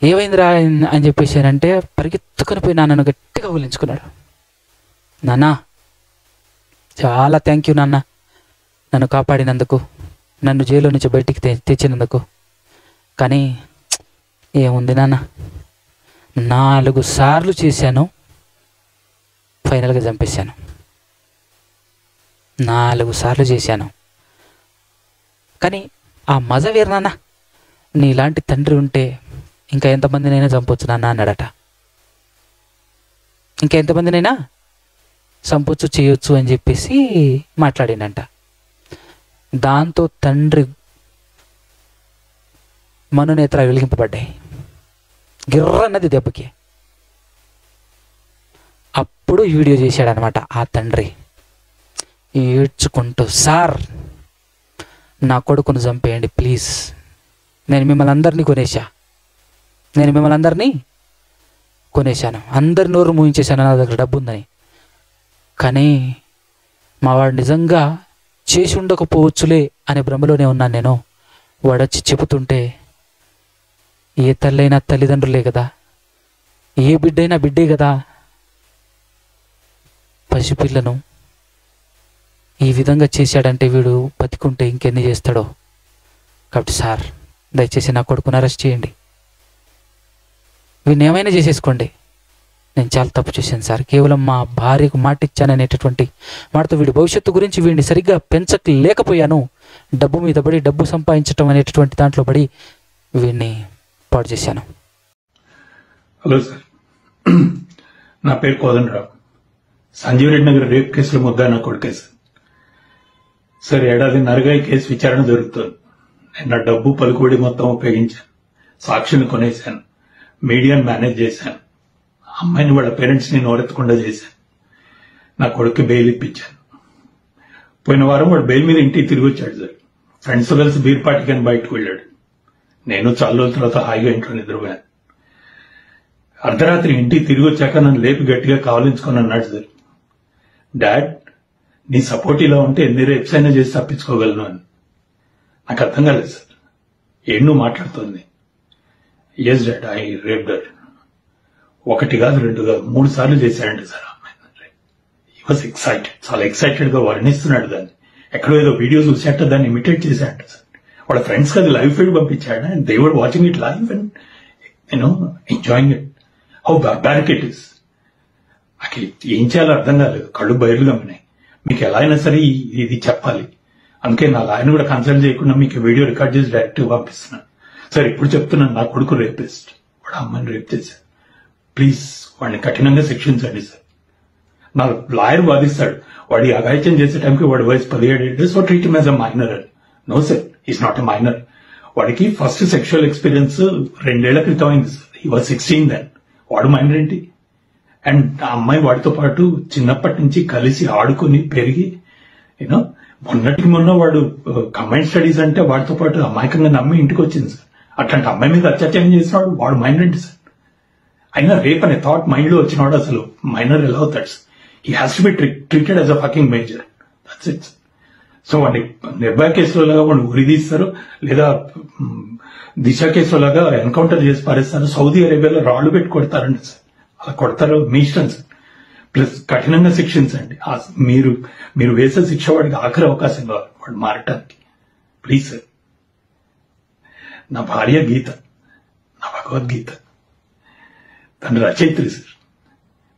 ఏమైందిరా అని చెప్పేసానంటే పరిగెత్తుకొని పోయి నాన్నను గట్టిగా ఊలించుకున్నాడు. నాన్న చాలా థ్యాంక్ యూ నాన్న, నన్ను కాపాడినందుకు, నన్ను జైల్లో నుంచి బయటికి తెచ్చినందుకు. కానీ ఏముంది నాన్న, 4 సార్లు చేశాను, ఫైనల్గా చంపేశాను. 4 సార్లు చేశాను, కానీ ఆ మజ వేరు నాన్న. నీలాంటి తండ్రి ఉంటే ఇంకా ఎంతమందినైనా చంపొచ్చు నాన్న అన్నాడట. ఇంకా ఎంతమందినైనా చంపొచ్చు, చేయొచ్చు అని చెప్పేసి మాట్లాడిండంట. దాంతో తండ్రి మనోనేత్రాలు వెలిగింపబడ్డాయి గిర్రన్నది దెబ్బకి. అప్పుడు ఈ వీడియో చేశాడనమాట ఆ తండ్రి ఏడ్చుకుంటూ, సార్ నా కొడుకును చంపేయండి ప్లీజ్, నేను మిమ్మల్ని అందరినీ కొనేశాను, అందరి నోరు మూయించేశాను నా దగ్గర డబ్బు ఉందని. కానీ మా వాడు నిజంగా చేసి ఉండకపోవచ్చులే అనే భ్రమలోనే ఉన్నాను నేను. వాడొచ్చి చెబుతుంటే ఏ తల్లైనా తల్లిదండ్రులే కదా, ఏ బిడ్డైనా బిడ్డే కదా. పసిపిల్లను ఈ విధంగా చేశాడంటే వీడు బతికుంటే ఇంకెన్ని చేస్తాడో. కాబట్టి సార్ దయచేసి నా కొడుకుని అరెస్ట్ చేయండి, వీడిని ఏమైనా చేసేసుకోండి, నేను చాలా తప్పు చేశాను సార్, కేవలం మా భార్యకు మాట ఇచ్చాననేటటువంటి మాటతో వీడి భవిష్యత్తు గురించి వీడిని సరిగ్గా పెంచలేకపోయాను, డబ్బు మీద పడి డబ్బు సంపాదించటం అనేటటువంటి దాంట్లో పడి వీడిని పాడు చేశాను. హలో సార్, నా పేరు కోదండరావు. సంజీవ్ రెడ్డి నగర్ రేప్ కేసులో ముద్దా నా కొడుకే సార్. ఏడాదిన్నరగా ఈ కేసు విచారణ జరుగుతుంది. నేను నా డబ్బు పలుకుబడి మొత్తం ఉపయోగించాను, సాక్షిని కొనేశాను, మీడియాను మేనేజ్ చేశాను, అమ్మాయిని వాళ్ళ పేరెంట్స్ని నోరెత్తకుండా చేశాను, నా కొడుక్కి బెయిల్ ఇప్పించాను. పోయిన వారం వాడు బెయిల్ మీద ఇంటికి తిరిగి వచ్చాడు సార్. ఫ్రెండ్స్తో కలిసి బీర్ పార్టీకి అని బయటకు వెళ్ళాడు. నేను చాలా రోజుల తర్వాత హాయిగా ఇంట్లో నిద్రపోయాను. అర్ధరాత్రి ఇంటికి తిరిగి వచ్చాక నన్ను లేపి గట్టిగా కావలించుకొని అన్నాడు సార్, డాడ్ నీ సపోర్ట్ ఇలా ఉంటే ఎన్ని రేప్స్ అయినా చేసి తప్పించుకోగలను అని. నాకు అర్థం కాలేదు సార్, ఏం నువ్వు మాట్లాడుతుంది. Yes dad, I rape dad. 1 కాదు 2 కాదు 3 సార్లు చేశాడంట సార్ అమ్మాయి. హీ వాజ్ ఎక్సైటెడ్, చాలా ఎక్సైటెడ్ గా వర్ణిస్తున్నాడు దాన్ని. ఎక్కడో ఏదో వీడియో చూసాట దాన్ని ఇమిటేట్ చేశాడంట సార్. వాళ్ళ ఫ్రెండ్స్ కి అది లైవ్ ఫీడ్ పంపించాడు. And they were watching it live and enjoying it. How barbaric it is. నాకు ఏం చేయాలో అర్థం కాలేదు, కళ్ళు బయలు గమ్మినాయి. మీకు ఎలా అయినా సరే ఇది చెప్పాలి, అందుకే నా లాయర్ కూడా కన్సల్ట్ చేయకుండా మీకు వీడియో రికార్డ్ చేసి డైరెక్ట్ పంపిస్తున్నాను సార్. ఇప్పుడు చెప్తున్నాను, నా కొడుకు రేపిస్ట్, వాడు అమ్మాయిని రేప్ చేశాడు. ప్లీజ్ వాడిని కఠినంగా శిక్షించండి సార్. నా లాయర్ వాదిస్తాడు, వాడి అఘాయిత్యం చేసే టైంకి వాడి వయసు 17 ఏళ్ళు, so treat him as a minor అని. No sir, is not a minor. వాడికి ఫస్ట్ సెక్షువల్ ఎక్స్పీరియన్స్ 2 ఏళ్ల క్రితం అయింది సార్. He was 16 then. వాడు మైనర్ ఏంటి? అండ్ ఆ అమ్మాయి వాడితో పాటు చిన్నప్పటి నుంచి కలిసి ఆడుకుని పెరిగి మొన్నటికి మొన్న వాడు కంబైన్డ్ స్టడీస్ అంటే వాడితో పాటు అమాయకంగా నమ్మి ఇంటికి వచ్చింది సార్. అట్లాంటి అమ్మాయి మీద అత్యాచారం చేసినాడు వాడు మైనర్ ఏంటి సార్? అయినా రేప్ అనే థాట్ మైండ్ లో వచ్చినాడు, అసలు మైనర్ ఎలా అవుతాడు sir? He has to be treated as a fucking major. That's it. So వాడిని నిర్భయ కేసులో లాగా వాడిని ఉరిదీస్తారు, లేదా దిశ కేసులో లాగా ఎన్కౌంటర్ చేసి పారేస్తారు. సౌదీ అరేబియాలో రాళ్లు పెట్టి కొడతారండి సార్. అలా కొడతారు మీ ఇష్టం సార్. ప్లస్ కఠినంగా శిక్షించండి. మీరు వేసే శిక్ష వాడికి ఆఖరి అవకాశం కావాలి వాడు మారటానికి. Please sir. నా భార్య గీత, నా భగవద్గీత, తన రచయిత్రి సార్.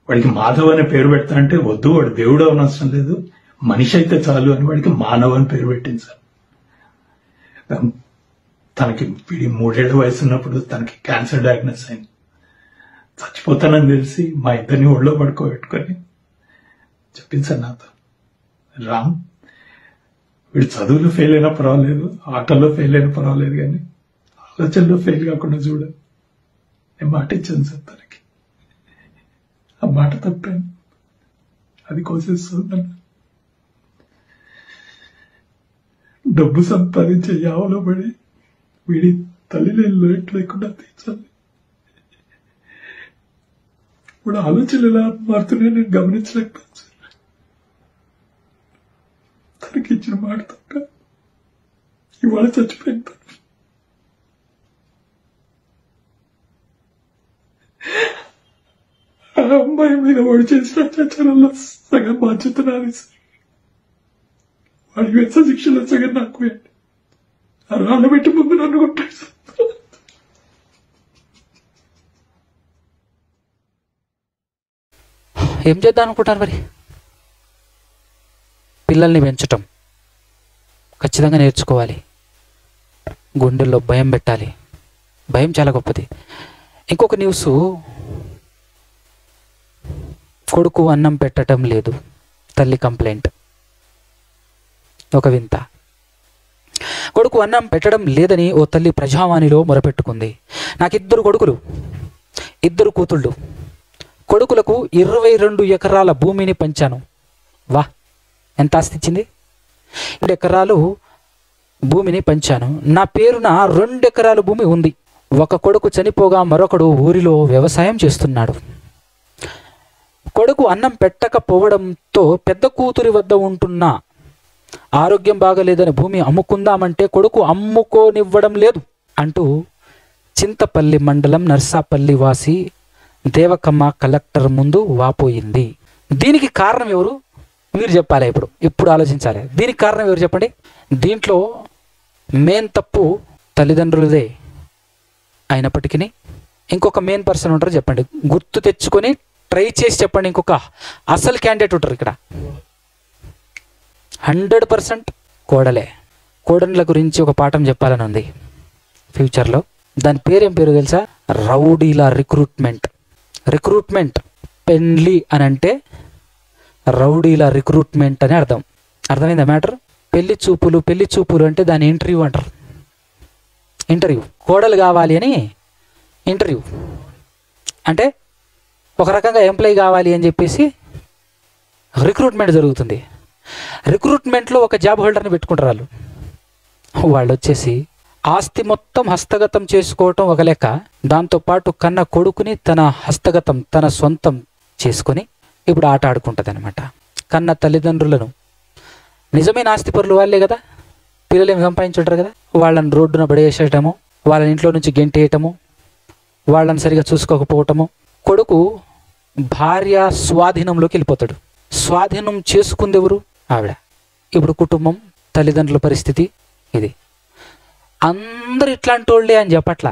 వాడికి మాధవ్ అనే పేరు పెడతా అంటే వద్దు, వాడు దేవుడు అవనవసరం లేదు, మనిషి అయితే చాలు అని వాడికి మానవ్ అని పేరు పెట్టింది సార్. తనకి 3 ఏళ్ల వయసు ఉన్నప్పుడు తనకి క్యాన్సర్ డయాగ్నోస్ అయింది. చచ్చిపోతానని తెలిసి మా ఇద్దరిని ఒళ్ళో పడుకోబెట్టుకొని చెప్పింది సార్ నాతో, రామ్ వీడు చదువులో ఫెయిల్ అయినా పర్వాలేదు, ఆటల్లో ఫెయిల్ అయినా పర్వాలేదు, కానీ ఆలోచనలో ఫెయిల్ కాకుండా చూడాలి. నేను మాట ఇచ్చాను సార్ తనకి. ఆ మాట తప్పాను, అది కోసేస్తుంది. డబ్బు సంపాదించే యావలో పడి వీడి తల్లి లోటు లేకుండా తీర్చాలి. ఇప్పుడు ఆలోచనలు ఎలా మారుతున్నాయో నేను గమనించలేకపోయాను సార్. తనకి ఇచ్చిన మాట తప్ప ఇవాళ చచ్చిపోయింది. ఆ అమ్మాయి మీద వాడు చేసిన అత్యాచారంలో సగం బాధ్యత నాది సార్. వాడి వేసే శిక్షలో సగం నాకు వేయండి. ఆ రాళ్ళ పెట్టి ముందు నన్ను కొట్టాడు సార్. ఏం చేద్దాం అనుకుంటారు మరి? పిల్లల్ని పెంచటం ఖచ్చితంగా నేర్చుకోవాలి. గుండెల్లో భయం పెట్టాలి. భయం చాలా గొప్పది. ఇంకొక న్యూస్, కొడుకు అన్నం పెట్టడం లేదు, తల్లి కంప్లైంట్. ఒక వింత. కొడుకు అన్నం పెట్టడం లేదని ఓ తల్లి ప్రజావాణిలో మొరపెట్టుకుంది. నాకు 2 కొడుకులు, 2 కూతుళ్ళు. కొడుకులకు 22 ఎకరాల భూమిని పంచాను. వా, ఎంత ఆస్తి ఇచ్చింది! 2 ఎకరాలు భూమిని పంచాను. నా పేరున 2 ఎకరాల భూమి ఉంది. ఒక కొడుకు చనిపోగా మరొకడు ఊరిలో వ్యవసాయం చేస్తున్నాడు. కొడుకు అన్నం పెట్టకపోవడంతో పెద్ద కూతురి వద్ద ఉంటున్న ఆరోగ్యం బాగలేదని భూమి అమ్ముకుందామంటే కొడుకు అమ్ముకోనివ్వడం లేదు అంటూ చింతపల్లి మండలం నర్సాపల్లి వాసి దేవకమ్మ కలెక్టర్ ముందు వాపోయింది. దీనికి కారణం ఎవరు? మీరు చెప్పాలి. ఇప్పుడు ఆలోచించాలి. దీనికి కారణం ఎవరు చెప్పండి? దీంట్లో మెయిన్ తప్పు తల్లిదండ్రులదే అయినప్పటికీ ఇంకొక మెయిన్ పర్సన్ ఉంటారు. చెప్పండి, గుర్తు తెచ్చుకొని ట్రై చేసి చెప్పండి. ఇంకొక అసలు క్యాండిడేట్ ఉంటారు ఇక్కడ. 100% కోడలే. కోడళ్ళ గురించి ఒక పాఠం చెప్పాలని ఉంది ఫ్యూచర్లో. దాని పేరేం పేరు తెలుసా? రౌడీల రిక్రూట్మెంట్. పెండ్లి అని అంటే రౌడీల రిక్రూట్మెంట్ అని అర్థం. అర్థమైందా మ్యాటర్? పెళ్లి చూపులు అంటే దాని ఇంటర్వ్యూ అంటారు. ఇంటర్వ్యూ, కోడలు కావాలి అని ఇంటర్వ్యూ అంటే ఒక రకంగా ఎంప్లాయీ కావాలి అని చెప్పేసి రిక్రూట్మెంట్ జరుగుతుంది. రిక్రూట్మెంట్లో ఒక జాబ్ హోల్డర్ని పెట్టుకుంటారు. వాళ్ళు వచ్చేసి ఆస్తి మొత్తం హస్తగతం చేసుకోవటం ఒక లెక్క, దాంతోపాటు కన్న కొడుకుని తన హస్తగతం, తన సొంతం చేసుకొని ఇప్పుడు ఆట ఆడుకుంటుంది అనమాట. కన్న తల్లిదండ్రులను, నిజమైన ఆస్తిపరులు వాళ్ళే కదా, పిల్లలు ఏమి సంపాదించుంటారు కదా, వాళ్ళని రోడ్డున పడేసేయటము, వాళ్ళని ఇంట్లో నుంచి గెంటేయటము, వాళ్ళని సరిగా చూసుకోకపోవటము. కొడుకు భార్య స్వాధీనంలోకి వెళ్ళిపోతాడు. స్వాధీనం చేసుకుంది ఎవరు? ఆవిడ. ఇప్పుడు కుటుంబం, తల్లిదండ్రుల పరిస్థితి ఇది. అందరు ఇట్లాంటి వాళ్ళే అని చెప్పట్లా,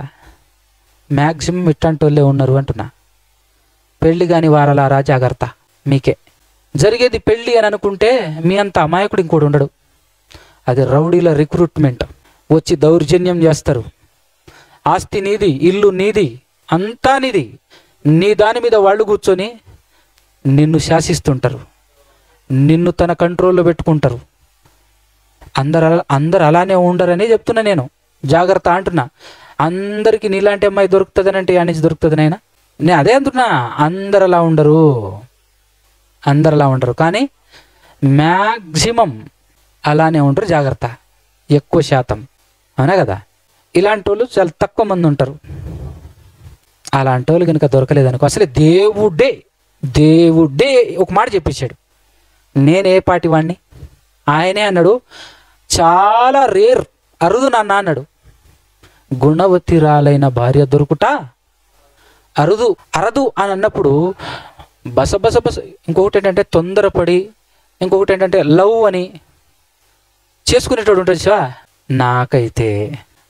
మ్యాక్సిమం ఇట్లాంటి వాళ్ళే ఉన్నారు అంటున్నా. పెళ్లి కాని వారలారా జాగ్రత్త, మీకే జరిగేది పెళ్ళి అని అనుకుంటే మీ అంత అమాయకుడు ఇంకోటి ఉండడు. అది రౌడీల రిక్రూట్మెంట్. వచ్చి దౌర్జన్యం చేస్తారు. ఆస్తి నీది, ఇల్లు నీది, అంతా నీది. నీ దాని మీద వాళ్ళు కూర్చొని నిన్ను శాసిస్తుంటారు, నిన్ను తన కంట్రోల్లో పెట్టుకుంటారు. అందరు అలానే ఉండరని చెప్తున్నా నేను. జాగ్రత్త అంటున్నా. అందరికీ నీలాంటి అమ్మాయి దొరుకుతుందని అంటే ఆ నుంచి దొరుకుతుంది నాయన. నేను అదే అంటున్నా, అందరు అలా ఉండరు. కానీ మ్యాక్సిమం అలానే ఉండరు. జాగ్రత్త, ఎక్కువ శాతం. అవునా కదా? ఇలాంటి వాళ్ళు చాలా తక్కువ మంది ఉంటారు. అలాంటి వాళ్ళు కనుక దొరకలేదనుకో, అసలే దేవుడే ఒక మాట చెప్పించాడు. నేనే పాటి వాడిని, ఆయనే అన్నాడు, చాలా రేర్, అరుదు నాన్న అన్నాడు. గుణవతిరాలైన భార్య దొరుకుట అరదు అని అన్నప్పుడు బస. ఇంకొకటి ఏంటంటే తొందరపడి, ఇంకొకటి ఏంటంటే లవ్ అని చేసుకునేటోడు ఉంటుంది చా. నాకైతే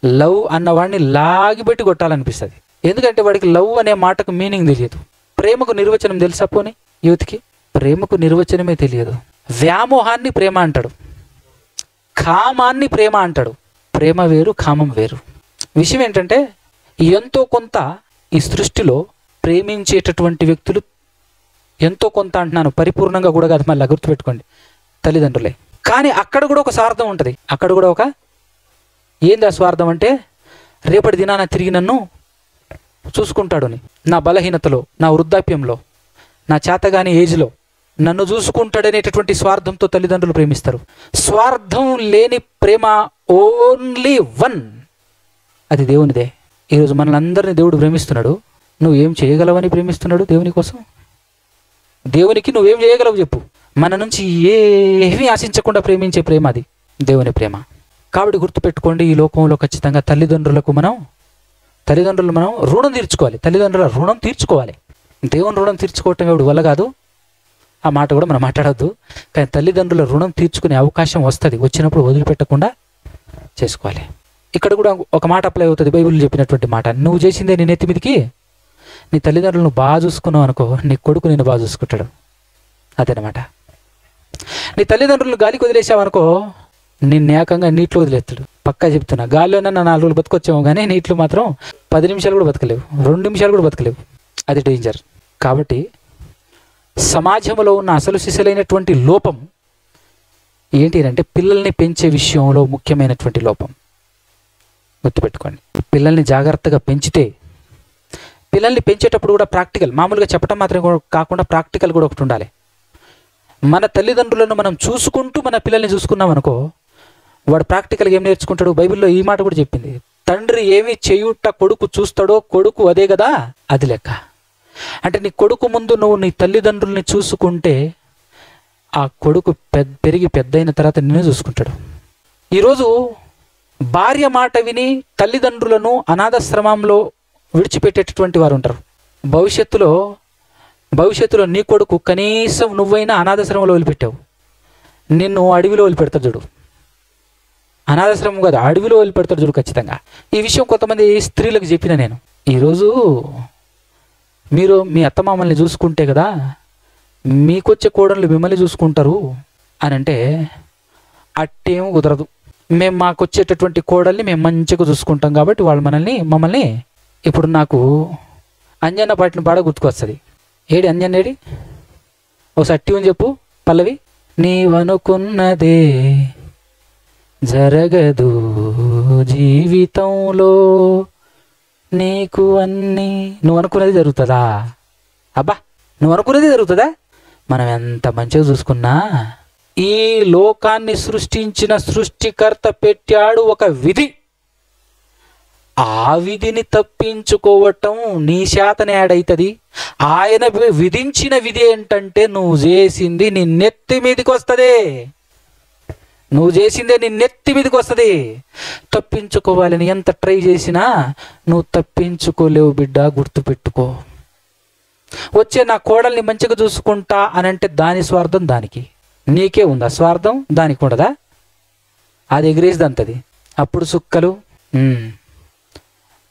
లవ్ అన్నవాడిని లాగిపెట్టి కొట్టాలనిపిస్తుంది. ఎందుకంటే వాడికి లవ్ అనే మాటకు మీనింగ్ తెలియదు. ప్రేమకు నిర్వచనం తెలుసా? పోనీ యూత్కి ప్రేమకు నిర్వచనమే తెలియదు. వ్యామోహాన్ని ప్రేమ అంటాడు, కామాన్ని ప్రేమ అంటాడు. ప్రేమ వేరు, కామం వేరు. విషయం ఏంటంటే ఎంతో కొంత ఈ సృష్టిలో ప్రేమించేటటువంటి వ్యక్తులు ఎంతో కొంత అంటున్నాను, పరిపూర్ణంగా కూడా కాదు, మళ్ళీ గుర్తుపెట్టుకోండి, తల్లిదండ్రులే. కానీ అక్కడ కూడా ఒక స్వార్థం ఉంటుంది. అక్కడ కూడా ఒక ఏంది ఆ స్వార్థం అంటే, రేపటి దినాన తిరిగి నన్ను చూసుకుంటాడు అని, నా బలహీనతలో, నా వృద్ధాప్యంలో, నా చేతగాని ఏజ్లో నన్ను చూసుకుంటాడనేటటువంటి స్వార్థంతో తల్లిదండ్రులు ప్రేమిస్తారు. స్వార్థం లేని ప్రేమ ఓన్లీ వన్, అది దేవునిదే. ఈరోజు మనల్ని అందరినీ దేవుడు ప్రేమిస్తున్నాడు. నువ్వేం చేయగలవని ప్రేమిస్తున్నాడు దేవుని కోసం? దేవునికి నువ్వేం చేయగలవు చెప్పు? మన నుంచి ఏమీ ఆశించకుండా ప్రేమించే ప్రేమ అది దేవుని ప్రేమ. కాబట్టి గుర్తుపెట్టుకోండి, ఈ లోకంలో ఖచ్చితంగా తల్లిదండ్రులు మనం రుణం తీర్చుకోవాలి. తల్లిదండ్రుల రుణం తీర్చుకోవాలి. దేవుని రుణం తీర్చుకోవటం ఎవడు వల్ల కాదు, ఆ మాట కూడా మనం మాట్లాడద్దు. కానీ తల్లిదండ్రుల రుణం తీర్చుకునే అవకాశం వస్తుంది, వచ్చినప్పుడు వదిలిపెట్టకుండా చేసుకోవాలి. ఇక్కడ కూడా ఒక మాట అప్లై అవుతుంది, బైబిల్ చెప్పినటువంటి మాట. నువ్వు చేసిందే నీ నెత్తి మీదకి, నీ తల్లిదండ్రులను బాగా చూసుకున్నావు అనుకో, నీ కొడుకు నేను బాగా చూసుకుంటాడు. అదేనమాట. నీ తల్లిదండ్రులను గాలికి వదిలేసావు అనుకో, నిన్ను ఏకంగా నీటిలో వదిలేస్తాడు. పక్కా చెప్తున్నా. గాలిలోనన్నా 4 రోజులు బతకొచ్చాము, కానీ నీటిలో మాత్రం 10 నిమిషాలు కూడా బతకలేవు, 2 నిమిషాలు కూడా బతకలేవు. అది డేంజర్. కాబట్టి సమాజంలో ఉన్న అసలు సిసలైనటువంటి లోపం ఏంటి అంటే, పిల్లల్ని పెంచే విషయంలో ముఖ్యమైనటువంటి లోపం. గుర్తుపెట్టుకోండి, పిల్లల్ని జాగ్రత్తగా పెంచితే, పిల్లల్ని పెంచేటప్పుడు కూడా ప్రాక్టికల్, మామూలుగా చెప్పడం మాత్రమే కాకుండా ప్రాక్టికల్ కూడా ఒకటి ఉండాలి. మన తల్లిదండ్రులను మనం చూసుకుంటూ మన పిల్లల్ని చూసుకున్నాం అనుకో, వాడు ప్రాక్టికల్గా ఏం నేర్చుకుంటాడు. బైబిల్లో ఈ మాట కూడా చెప్పింది, తండ్రి ఏమి చేయుట కొడుకు చూస్తాడో కొడుకు అదే కదా అది లెక్క. అంటే నీ కొడుకు ముందు నువ్వు నీ తల్లిదండ్రుల్ని చూసుకుంటే ఆ కొడుకు పెరిగి పెద్దయిన తర్వాత నిన్ను చూసుకుంటాడు. ఈరోజు భార్య మాట విని తల్లిదండ్రులను అనాథాశ్రమంలో విడిచిపెట్టేటటువంటి వారు ఉంటారు. భవిష్యత్తులో నీ కొడుకు కనీసం నువ్వైనా అనాథాశ్రమంలో వదిలిపెట్టావు, నిన్ను అడవిలో వదిలిపెడతాడు చూడు. అనాథాశ్రమం కాదు, అడవిలో వదిలిపెడతాడు చూడు ఖచ్చితంగా. ఈ విషయం కొంతమంది స్త్రీలకు చెప్పిన నేను, ఈరోజు మీరు మీ అత్తమామల్ని చూసుకుంటే కదా మీకొచ్చే కోడళ్ళు మిమ్మల్ని చూసుకుంటారు అని అంటే, అట్టేం కుదరదు. మేము మాకొచ్చేటటువంటి కోడల్ని మేము మంచిగా చూసుకుంటాం కాబట్టి వాళ్ళు మమ్మల్ని ఇప్పుడు నాకు అంజన్న పాటిని పాడ గుర్తుకొస్తుంది. ఏడి అంజన్ ఏడి, ఒకసారి ట్యూన్ చెప్పు పల్లవి. నీవనుకున్నదే జరగదు జీవితంలో, నీకు అన్నీ నువ్వు అనుకున్నది జరుగుతుందా? అబ్బా, నువ్వు అనుకున్నది జరుగుతుందా? మనం ఎంత మంచిగా చూసుకున్నా ఈ లోకాన్ని సృష్టించిన సృష్టికర్త పెట్టాడు ఒక విధి. ఆ విధిని తప్పించుకోవటం నీ శాతనే యాడవుతుంది. ఆయన విధించిన విధి ఏంటంటే నువ్వు చేసింది నీ నెత్తి మీదకి వస్తుంది. తప్పించుకోవాలని ఎంత ట్రై చేసినా నువ్వు తప్పించుకోలేవు బిడ్డ, గుర్తుపెట్టుకో. వచ్చే నా కోడల్ని మంచిగా చూసుకుంటా అని అంటే దాని స్వార్థం దానికి, నీకే ఉందా స్వార్థం? దానికి ఉండదా? అది ఎగిరేసిదంతది. అప్పుడు సుక్కలు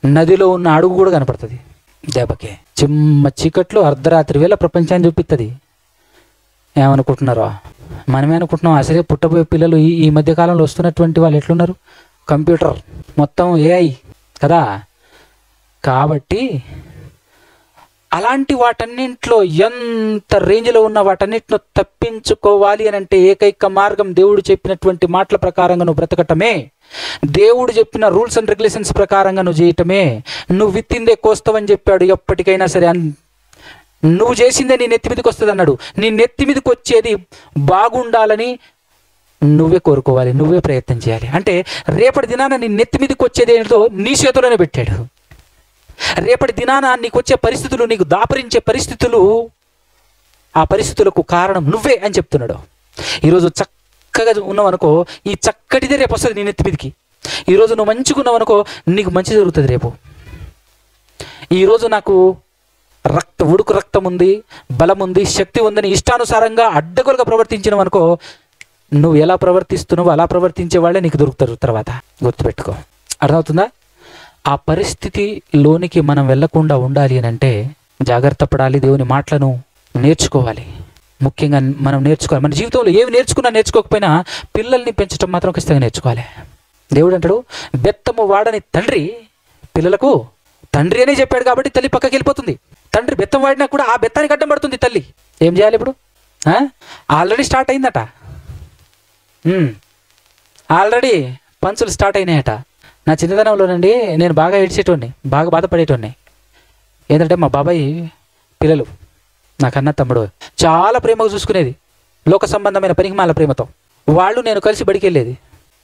నదిలో ఉన్న అడుగు కూడా కనపడుతుంది దెబ్బకే. చిమ్మ చీకట్లో అర్ధరాత్రి వేళ ప్రపంచాన్ని చూపిస్తుంది. ఏమనుకుంటున్నారో? మనమే అనుకుంటున్నాం. అసలే పుట్టబోయే పిల్లలు ఈ మధ్యకాలంలో వస్తున్నటువంటి వాళ్ళు ఎట్లున్నారు? కంప్యూటర్ మొత్తం ఏఐ కదా. కాబట్టి అలాంటి వాటన్నింటిలో ఎంత రేంజ్లో ఉన్న వాటన్నింటిలో తప్పించుకోవాలి అని అంటే ఏకైక మార్గం దేవుడు చెప్పినటువంటి మాటల ప్రకారంగా నువ్వు బ్రతకటమే, దేవుడు చెప్పిన రూల్స్ అండ్ రెగ్యులేషన్స్ ప్రకారంగా నువ్వు చేయటమే. నువ్వు విత్తిందే కోస్తావని చెప్పాడు. ఎప్పటికైనా సరే నువ్వు చేసిందే నీ నెత్తి మీదకి వస్తుంది అన్నాడు. నీ నెత్తి మీదకి వచ్చేది బాగుండాలని నువ్వే కోరుకోవాలి, నువ్వే ప్రయత్నం చేయాలి. అంటే రేపటి దినాన నీ నెత్తి మీదకి వచ్చేది ఏంటో నీ చేతిలోనే పెట్టాడు. రేపటి దినాన నీకు వచ్చే పరిస్థితులు, నీకు దాపరించే పరిస్థితులు, ఆ పరిస్థితులకు కారణం నువ్వే అని చెప్తున్నాడు. ఈరోజు చక్కగా ఉన్నావనుకో, ఈ చక్కటిదే రేపు వస్తుంది నీ నెత్తి మీదకి. ఈరోజు నువ్వు మంచిగా ఉన్నావనుకో, నీకు మంచి జరుగుతుంది రేపు. ఈరోజు నాకు ఉడుకు రక్తం ఉంది, బలం ఉంది, శక్తి ఉందని ఇష్టానుసారంగా అడ్డగోలుగా ప్రవర్తించినవు అనుకో, నువ్వు ఎలా ప్రవర్తిస్తున్నావో అలా ప్రవర్తించే వాళ్ళే నీకు దొరుకుతారు తర్వాత. గుర్తుపెట్టుకో. అర్థమవుతుందా? ఆ పరిస్థితిలోనికి మనం వెళ్లకుండా ఉండాలి అని అంటే జాగ్రత్త పడాలి. దేవుని మాటలను నేర్చుకోవాలి. ముఖ్యంగా మనం నేర్చుకోవాలి. మన జీవితంలో ఏమి నేర్చుకోకపోయినా పిల్లల్ని పెంచడం మాత్రం ఖచ్చితంగా నేర్చుకోవాలి. దేవుడు అంటాడు, బెత్తము వాడని తండ్రి పిల్లలకు తండ్రి అనే చెప్పాడు కాబట్టి తల్లి పక్కకి వెళ్ళిపోతుంది. తండ్రి బెత్తం వాడినా కూడా ఆ బెత్తానికి అడ్డం పడుతుంది తల్లి. ఏం చేయాలి ఇప్పుడు? ఆల్రెడీ స్టార్ట్ అయిందట, ఆల్రెడీ పంచులు స్టార్ట్ అయినాయట. నా చిన్నతనంలోనండి నేను బాగా ఏడ్చేటోడిని, బాగా బాధపడేటోడిని. ఏంటంటే మా బాబాయ్ పిల్లలు, నాకన్నా తమ్ముడు, చాలా ప్రేమగా చూసుకునేది, లోక సంబంధమైన పనికిమాల ప్రేమతో. వాళ్ళు నేను కలిసి బడికి వెళ్ళేది.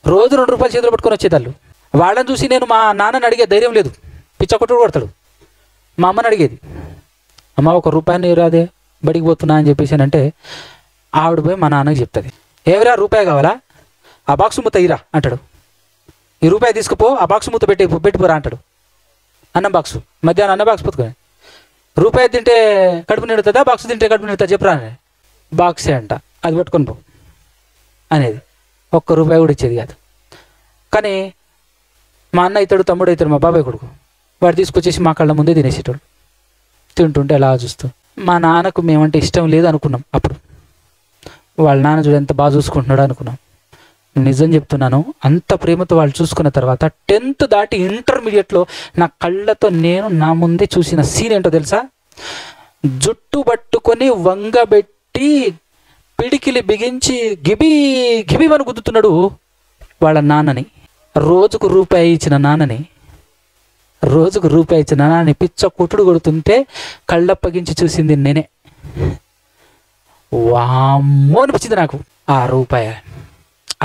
రోజు 2 రూపాయలు చేతులు పట్టుకొని వచ్చేదాళ్ళు. వాళ్ళని చూసి నేను మా నాన్నని అడిగే ధైర్యం లేదు, పిచ్చకొట్టుడు కొడతాడు. మా అమ్మని అడిగేది, అమ్మ 1 రూపాయని రాదే బడికి పోతున్నా అని చెప్పేసానంటే ఆవిడ పోయి మా నాన్నకి చెప్తుంది, ఏవరా రూపాయి కావాలా, ఆ బాక్సు మూత ఇరా అంటాడు. ఈ రూపాయి తీసుకుపో, ఆ బాక్సు మూత పెట్టిపోరా అంటాడు. అన్నం బాక్సు, మధ్యాహ్నం అన్న బాక్స్ పుచ్చుకొని, రూపాయి తింటే కడుపు నిండుతుందా, బాక్స్ తింటే కడుపు నిండుతా చెప్పరా అని. బాక్సే అంట, అది పట్టుకొని పో అనేది. 1 రూపాయి కూడా ఇచ్చేది కాదు. కానీ మా అన్న ఇతడు, తమ్ముడు ఇతడు, మా బాబాయ్ కొడుకు, వాడు తీసుకొచ్చేసి మా కళ్ళ ముందే తినేసేటోడు. తింటుంటే అలా చూస్తూ మా నాన్నకు మేమంటే ఇష్టం లేదు అనుకున్నాం. అప్పుడు వాళ్ళ నాన్న చూడు ఎంత బాగా చూసుకుంటున్నాడు అనుకున్నాం. నిజం చెప్తున్నాను, అంత ప్రేమతో వాళ్ళు చూసుకున్న తర్వాత 10th దాటి ఇంటర్మీడియట్లో నా కళ్ళతో నేను నా ముందే చూసిన సీన్ ఏంటో తెలుసా? జుట్టు పట్టుకొని వంగబెట్టి పిడికిలి బిగించి గిబి గిబివని గుద్దుతున్నాడు వాళ్ళ నాన్నని. రోజుకు రూపాయి ఇచ్చిన నాన్నని రోజుకు రూపాయి ఇచ్చిన అని పిచ్చ కొట్టుడు కొడుతుంటే కళ్ళప్పగించి చూసింది నేనే. వామ్మో అనిపించింది నాకు ఆ రూపాయి.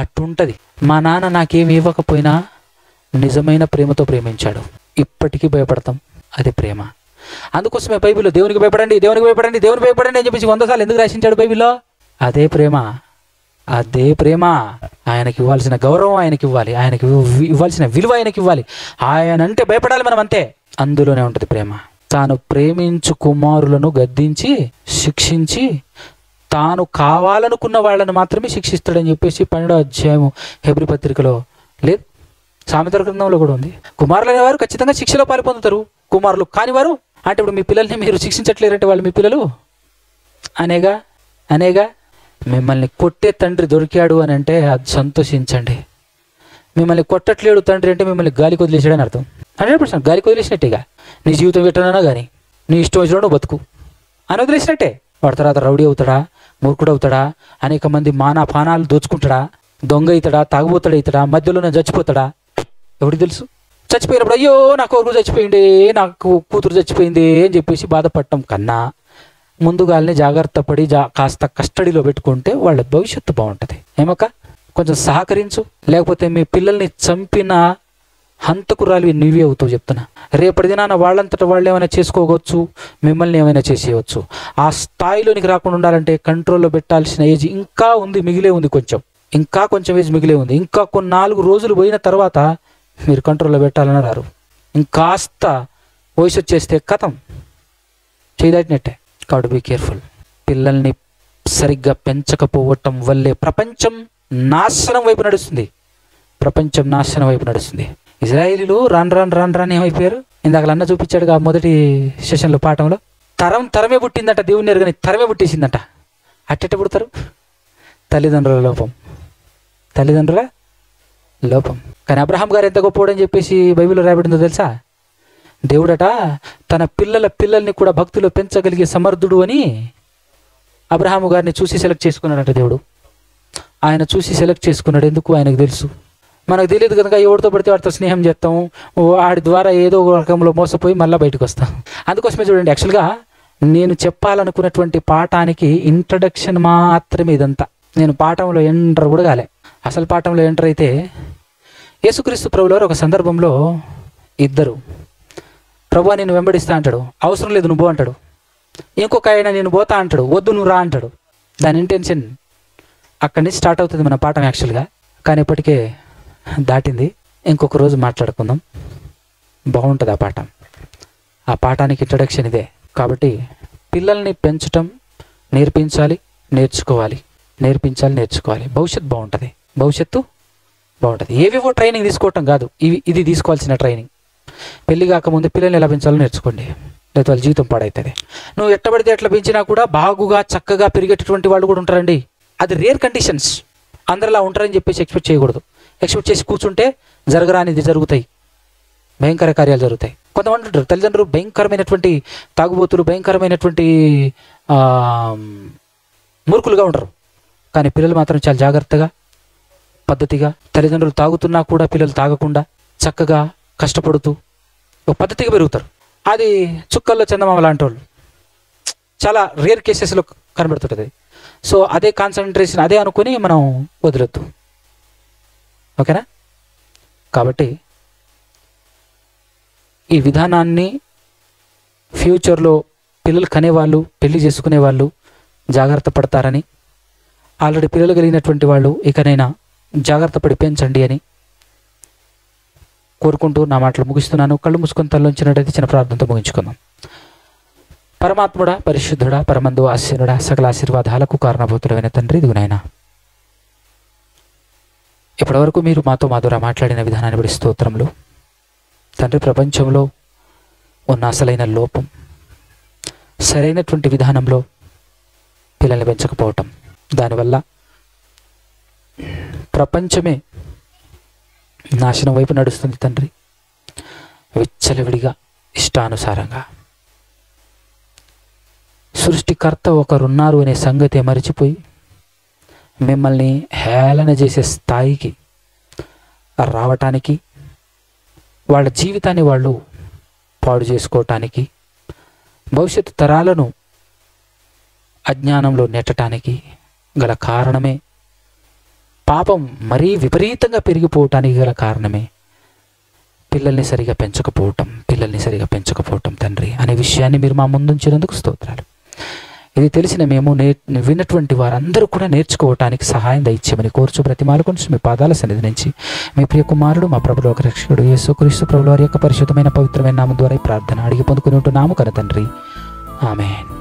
అట్టుంటది. మా నాన్న నాకేమి ఇవ్వకపోయినా నిజమైన ప్రేమతో ప్రేమించాడు. ఇప్పటికీ భయపడతాం, అది ప్రేమ. అందుకోసమే బైబిల్లో దేవునికి భయపడండి, దేవునికి భయపడండి, దేవునికి భయపడండి అని చెప్పేసి 100 సార్లు ఎందుకు రాసించాడు బైబిల్లో? అదే ప్రేమ, అదే ప్రేమ. ఆయనకి ఇవ్వాల్సిన గౌరవం ఆయనకి ఇవ్వాలి, ఆయనకి ఇవ్వాల్సిన విలువ ఆయనకి ఇవ్వాలి. ఆయన అంటే భయపడాలి మనం, అంతే. అందులోనే ఉంటుంది ప్రేమ. తాను ప్రేమించు కుమారులను గద్దించి శిక్షించి తాను కావాలనుకున్న వాళ్ళని మాత్రమే శిక్షిస్తాడని చెప్పేసి 12వ అధ్యాయం హెబ్రీ పత్రికలో లేదు, సామెతల గ్రంథంలో కూడా ఉంది. కుమారులు అనేవారు ఖచ్చితంగా శిక్షలో పాలు పొందుతారు, కుమారులు కానివారు అంటే ఇప్పుడు మీ పిల్లల్ని మీరు శిక్షించట్లేరంటే వాళ్ళు మీ పిల్లలు అనేగా. మిమ్మల్ని కొట్టే తండ్రి దొరికాడు అని అంటే అది సంతోషించండి. మిమ్మల్ని కొట్టట్లేడు తండ్రి అంటే మిమ్మల్ని గాలికి వదిలేసాడని అర్థం. 100% గాలికి వదిలేసినట్టేగా. నీ జీవితం పెట్టనన్నా కానీ నీ ఇష్టం వచ్చినట్టు బతుకు అని వదిలేసినట్టే. వాడి తర్వాత రౌడీ అవుతాడా, మూర్ఖుడు అవుతాడా, అనేక మంది పానాలు దోచుకుంటాడా, దొంగ అవుతాడా, తాగుబోతాడు అవుతాడా, మధ్యలోనే చచ్చిపోతాడా, ఎవరికి తెలుసు? చచ్చిపోయినప్పుడు అయ్యో నా కొడుకు చచ్చిపోయింది, నాకు కూతురు చచ్చిపోయింది అని చెప్పేసి బాధపడటం కన్నా ముందుగానే జాగ్రత్త పడి కాస్త కస్టడీలో పెట్టుకుంటే వాళ్ళ భవిష్యత్తు బాగుంటుంది. ఏమక్క కొంచెం సహకరించు, లేకపోతే మీ పిల్లల్ని చంపిన హంతకురాలివి నువ్వే అవుతావు చెప్తున్నా. రేపటి దినాన వాళ్ళంతటా వాళ్ళు ఏమైనా చేసుకోవచ్చు, మిమ్మల్ని ఏమైనా చేసేయవచ్చు. ఆ స్థాయిలోనికి రాకుండా ఉండాలంటే కంట్రోల్లో పెట్టాల్సిన ఏజ్ ఇంకా ఉంది, మిగిలే ఉంది, ఇంకా కొంచెం ఏజ్ మిగిలే ఉంది. ఇంకా కొన్ని 4 రోజులు పోయిన తర్వాత మీరు కంట్రోల్లో పెట్టాలని రారు. ఇంకాస్త వయసు వచ్చేస్తే కథం చేయదాటినట్టే. కాబట్టి బీ కేర్ఫుల్. పిల్లల్ని సరిగ్గా పెంచకపోవటం వల్లే ప్రపంచం నాశనం వైపు నడుస్తుంది. ఇజ్రాయేలీలు రాను ఏమైపోయారు? ఇందాక అన్న చూపించాడుగా మొదటి సెషన్లో పాఠంలో. తరమే పుట్టిందంట, దేవుని ఎరుగని తరమే పుట్టేసిందంట. అట్టెట్ట పుడతారు? తల్లిదండ్రుల లోపం. కానీ అబ్రహాం గారు ఎంత గొప్పవాడని చెప్పేసి బైబిల్లో రాయబడిందో తెలుసా? దేవుడట తన పిల్లల్ని కూడా భక్తిలో పెంచగలిగే సమర్థుడు అని అబ్రహాము గారిని చూసి సెలెక్ట్ చేసుకున్నాడంట దేవుడు. ఆయన చూసి సెలెక్ట్ చేసుకున్నాడు. ఎందుకు? ఆయనకు తెలుసు. మనకు తెలియదు కనుక ఎవరితో పడితే వాడితో స్నేహం చేస్తాం, వాడి ద్వారా ఏదో ఒక రకంలో మోసపోయి మళ్ళీ బయటకు వస్తాం. అందుకోసమే చూడండి, యాక్చువల్గా నేను చెప్పాలనుకున్నటువంటి పాఠానికి ఇంట్రడక్షన్ మాత్రమే ఇదంతా. నేను పాఠంలో ఎంటర్ కూడా కాలే. అసలు పాఠంలో ఎంటర్ అయితే యేసుక్రీస్తు ప్రభువారు ఒక సందర్భంలో ఇద్దరు, ప్రభువా నేను వెంబడిస్తా అంటాడు, అవసరం లేదు నువ్వు అంటాడు. ఇంకొక ఆయన నేను పోతా అంటాడు, వద్దు నువ్వు రా అంటాడు. దాని ఇంటెన్షన్ అక్కడి నుంచి స్టార్ట్ అవుతుంది మన పాఠం యాక్చువల్గా. కానీ ఇప్పటికే దాటింది. ఇంకొక రోజు మాట్లాడుకుందాం, బాగుంటుంది ఆ పాఠం. ఆ పాఠానికి ఇంట్రడక్షన్ ఇదే. కాబట్టి పిల్లల్ని పెంచటం నేర్పించాలి, నేర్చుకోవాలి. భవిష్యత్తు బాగుంటుంది. ఏవేవో ట్రైనింగ్ తీసుకోవటం కాదు, ఇది తీసుకోవాల్సిన ట్రైనింగ్. పెళ్లి కాకముందు పిల్లల్ని ఎలా పెంచాలో నేర్చుకోండి, లేదా వాళ్ళ జీవితం పాడవుతుంది. నువ్వు ఎట్టబడితే ఎట్లా పెంచినా కూడా బాగుగా చక్కగా పెరిగేటటువంటి వాళ్ళు కూడా ఉంటారండి. అది రేర్ కండిషన్స్. అందరిలా ఉంటారని చెప్పేసి ఎక్స్పెక్ట్ చేయకూడదు. ఎక్స్పెక్ట్ చేసి కూర్చుంటే జరగరానిది జరుగుతాయి, భయంకర కార్యాలు జరుగుతాయి. కొంతమంది ఉంటారు తల్లిదండ్రులు భయంకరమైనటువంటి తాగుబోతులు, భయంకరమైనటువంటి మూర్ఖులుగా ఉంటారు. కానీ పిల్లలు మాత్రం చాలా జాగ్రత్తగా, పద్ధతిగా, తల్లిదండ్రులు తాగుతున్నా కూడా పిల్లలు తాగకుండా చక్కగా కష్టపడుతూ ఒక పద్ధతిగా పెరుగుతారు. అది చుక్కల్లో చందమామ లాంటి వాళ్ళు చాలా రేర్ కేసెస్లో కనబడుతుంటుంది. సో అదే కాన్సన్ట్రేషన్, అదే అనుకుని మనం వదిలొద్దు. ఓకేనా? కాబట్టి ఈ విధానాన్ని ఫ్యూచర్లో పిల్లలు కనేవాళ్ళు, పెళ్లి చేసుకునే వాళ్ళు జాగ్రత్త పడతారని, ఆల్రెడీ పిల్లలు కలిగినటువంటి వాళ్ళు ఇకనైనా జాగ్రత్త పడి పెంచండి అని కోరుకుంటూ నా మాటలు ముగిస్తున్నాను. కళ్ళు మూసుకొని తల్లించినట్టయితే చిన్న ప్రార్థనతో ముగించుకుందాం. పరమాత్ముడా, పరిశుద్ధుడా, పరమందు ఆశీనుడా, సకల ఆశీర్వాదాలకు కారణభూతుడైన తండ్రి, ఇదిగో నాయనా ఇప్పటివరకు మీరు మాతో మాధుర మాట్లాడిన విధానాన్ని బట్టి స్తోత్రములు తండ్రి. ప్రపంచంలో ఉన్న అసలైన లోపం సరైనటువంటి విధానంలో పిల్లల్ని పెంచకపోవటం, దానివల్ల ప్రపంచమే నాశనం వైపు నడుస్తుంది తండ్రి. విచ్చలవిడిగా, ఇష్టానుసారంగా. సృష్టికర్త ఒకరున్నారు అనే సంగతి మరిచిపోయి మిమ్మల్ని హేళన చేసే స్థాయికి రావటానికి, వాళ్ళ జీవితాన్ని వాళ్ళు పాడు చేసుకోవటానికి, భవిష్యత్తు తరాలను అజ్ఞానంలో నెట్టడానికి గల కారణమే, పాపం మరీ విపరీతంగా పెరిగిపోవటానికి గల కారణమే పిల్లల్ని సరిగా పెంచకపోవటం తండ్రి అనే విషయాన్ని మీరు మా ముందుంచినందుకు స్తోత్రాలు. ఇది తెలిసిన మేము విన్నటువంటి వారందరూ కూడా నేర్చుకోవటానికి సహాయం దయచేయమని కోర్చు బ్రతిమాలుకొని మీ పాదాల సన్నిధి నుంచి మీ ప్రియ కుమారుడు మా ప్రభువు లోక రక్షకుడు యేసుక్రీస్తు ప్రభువు వారి యొక్క పరిశుద్ధమైన పవిత్రమైన నామం ద్వారా ఈ ప్రార్థన అడిగి పొందుకుని ఉంటున్నాము కదా తండ్రి. ఆమేన్.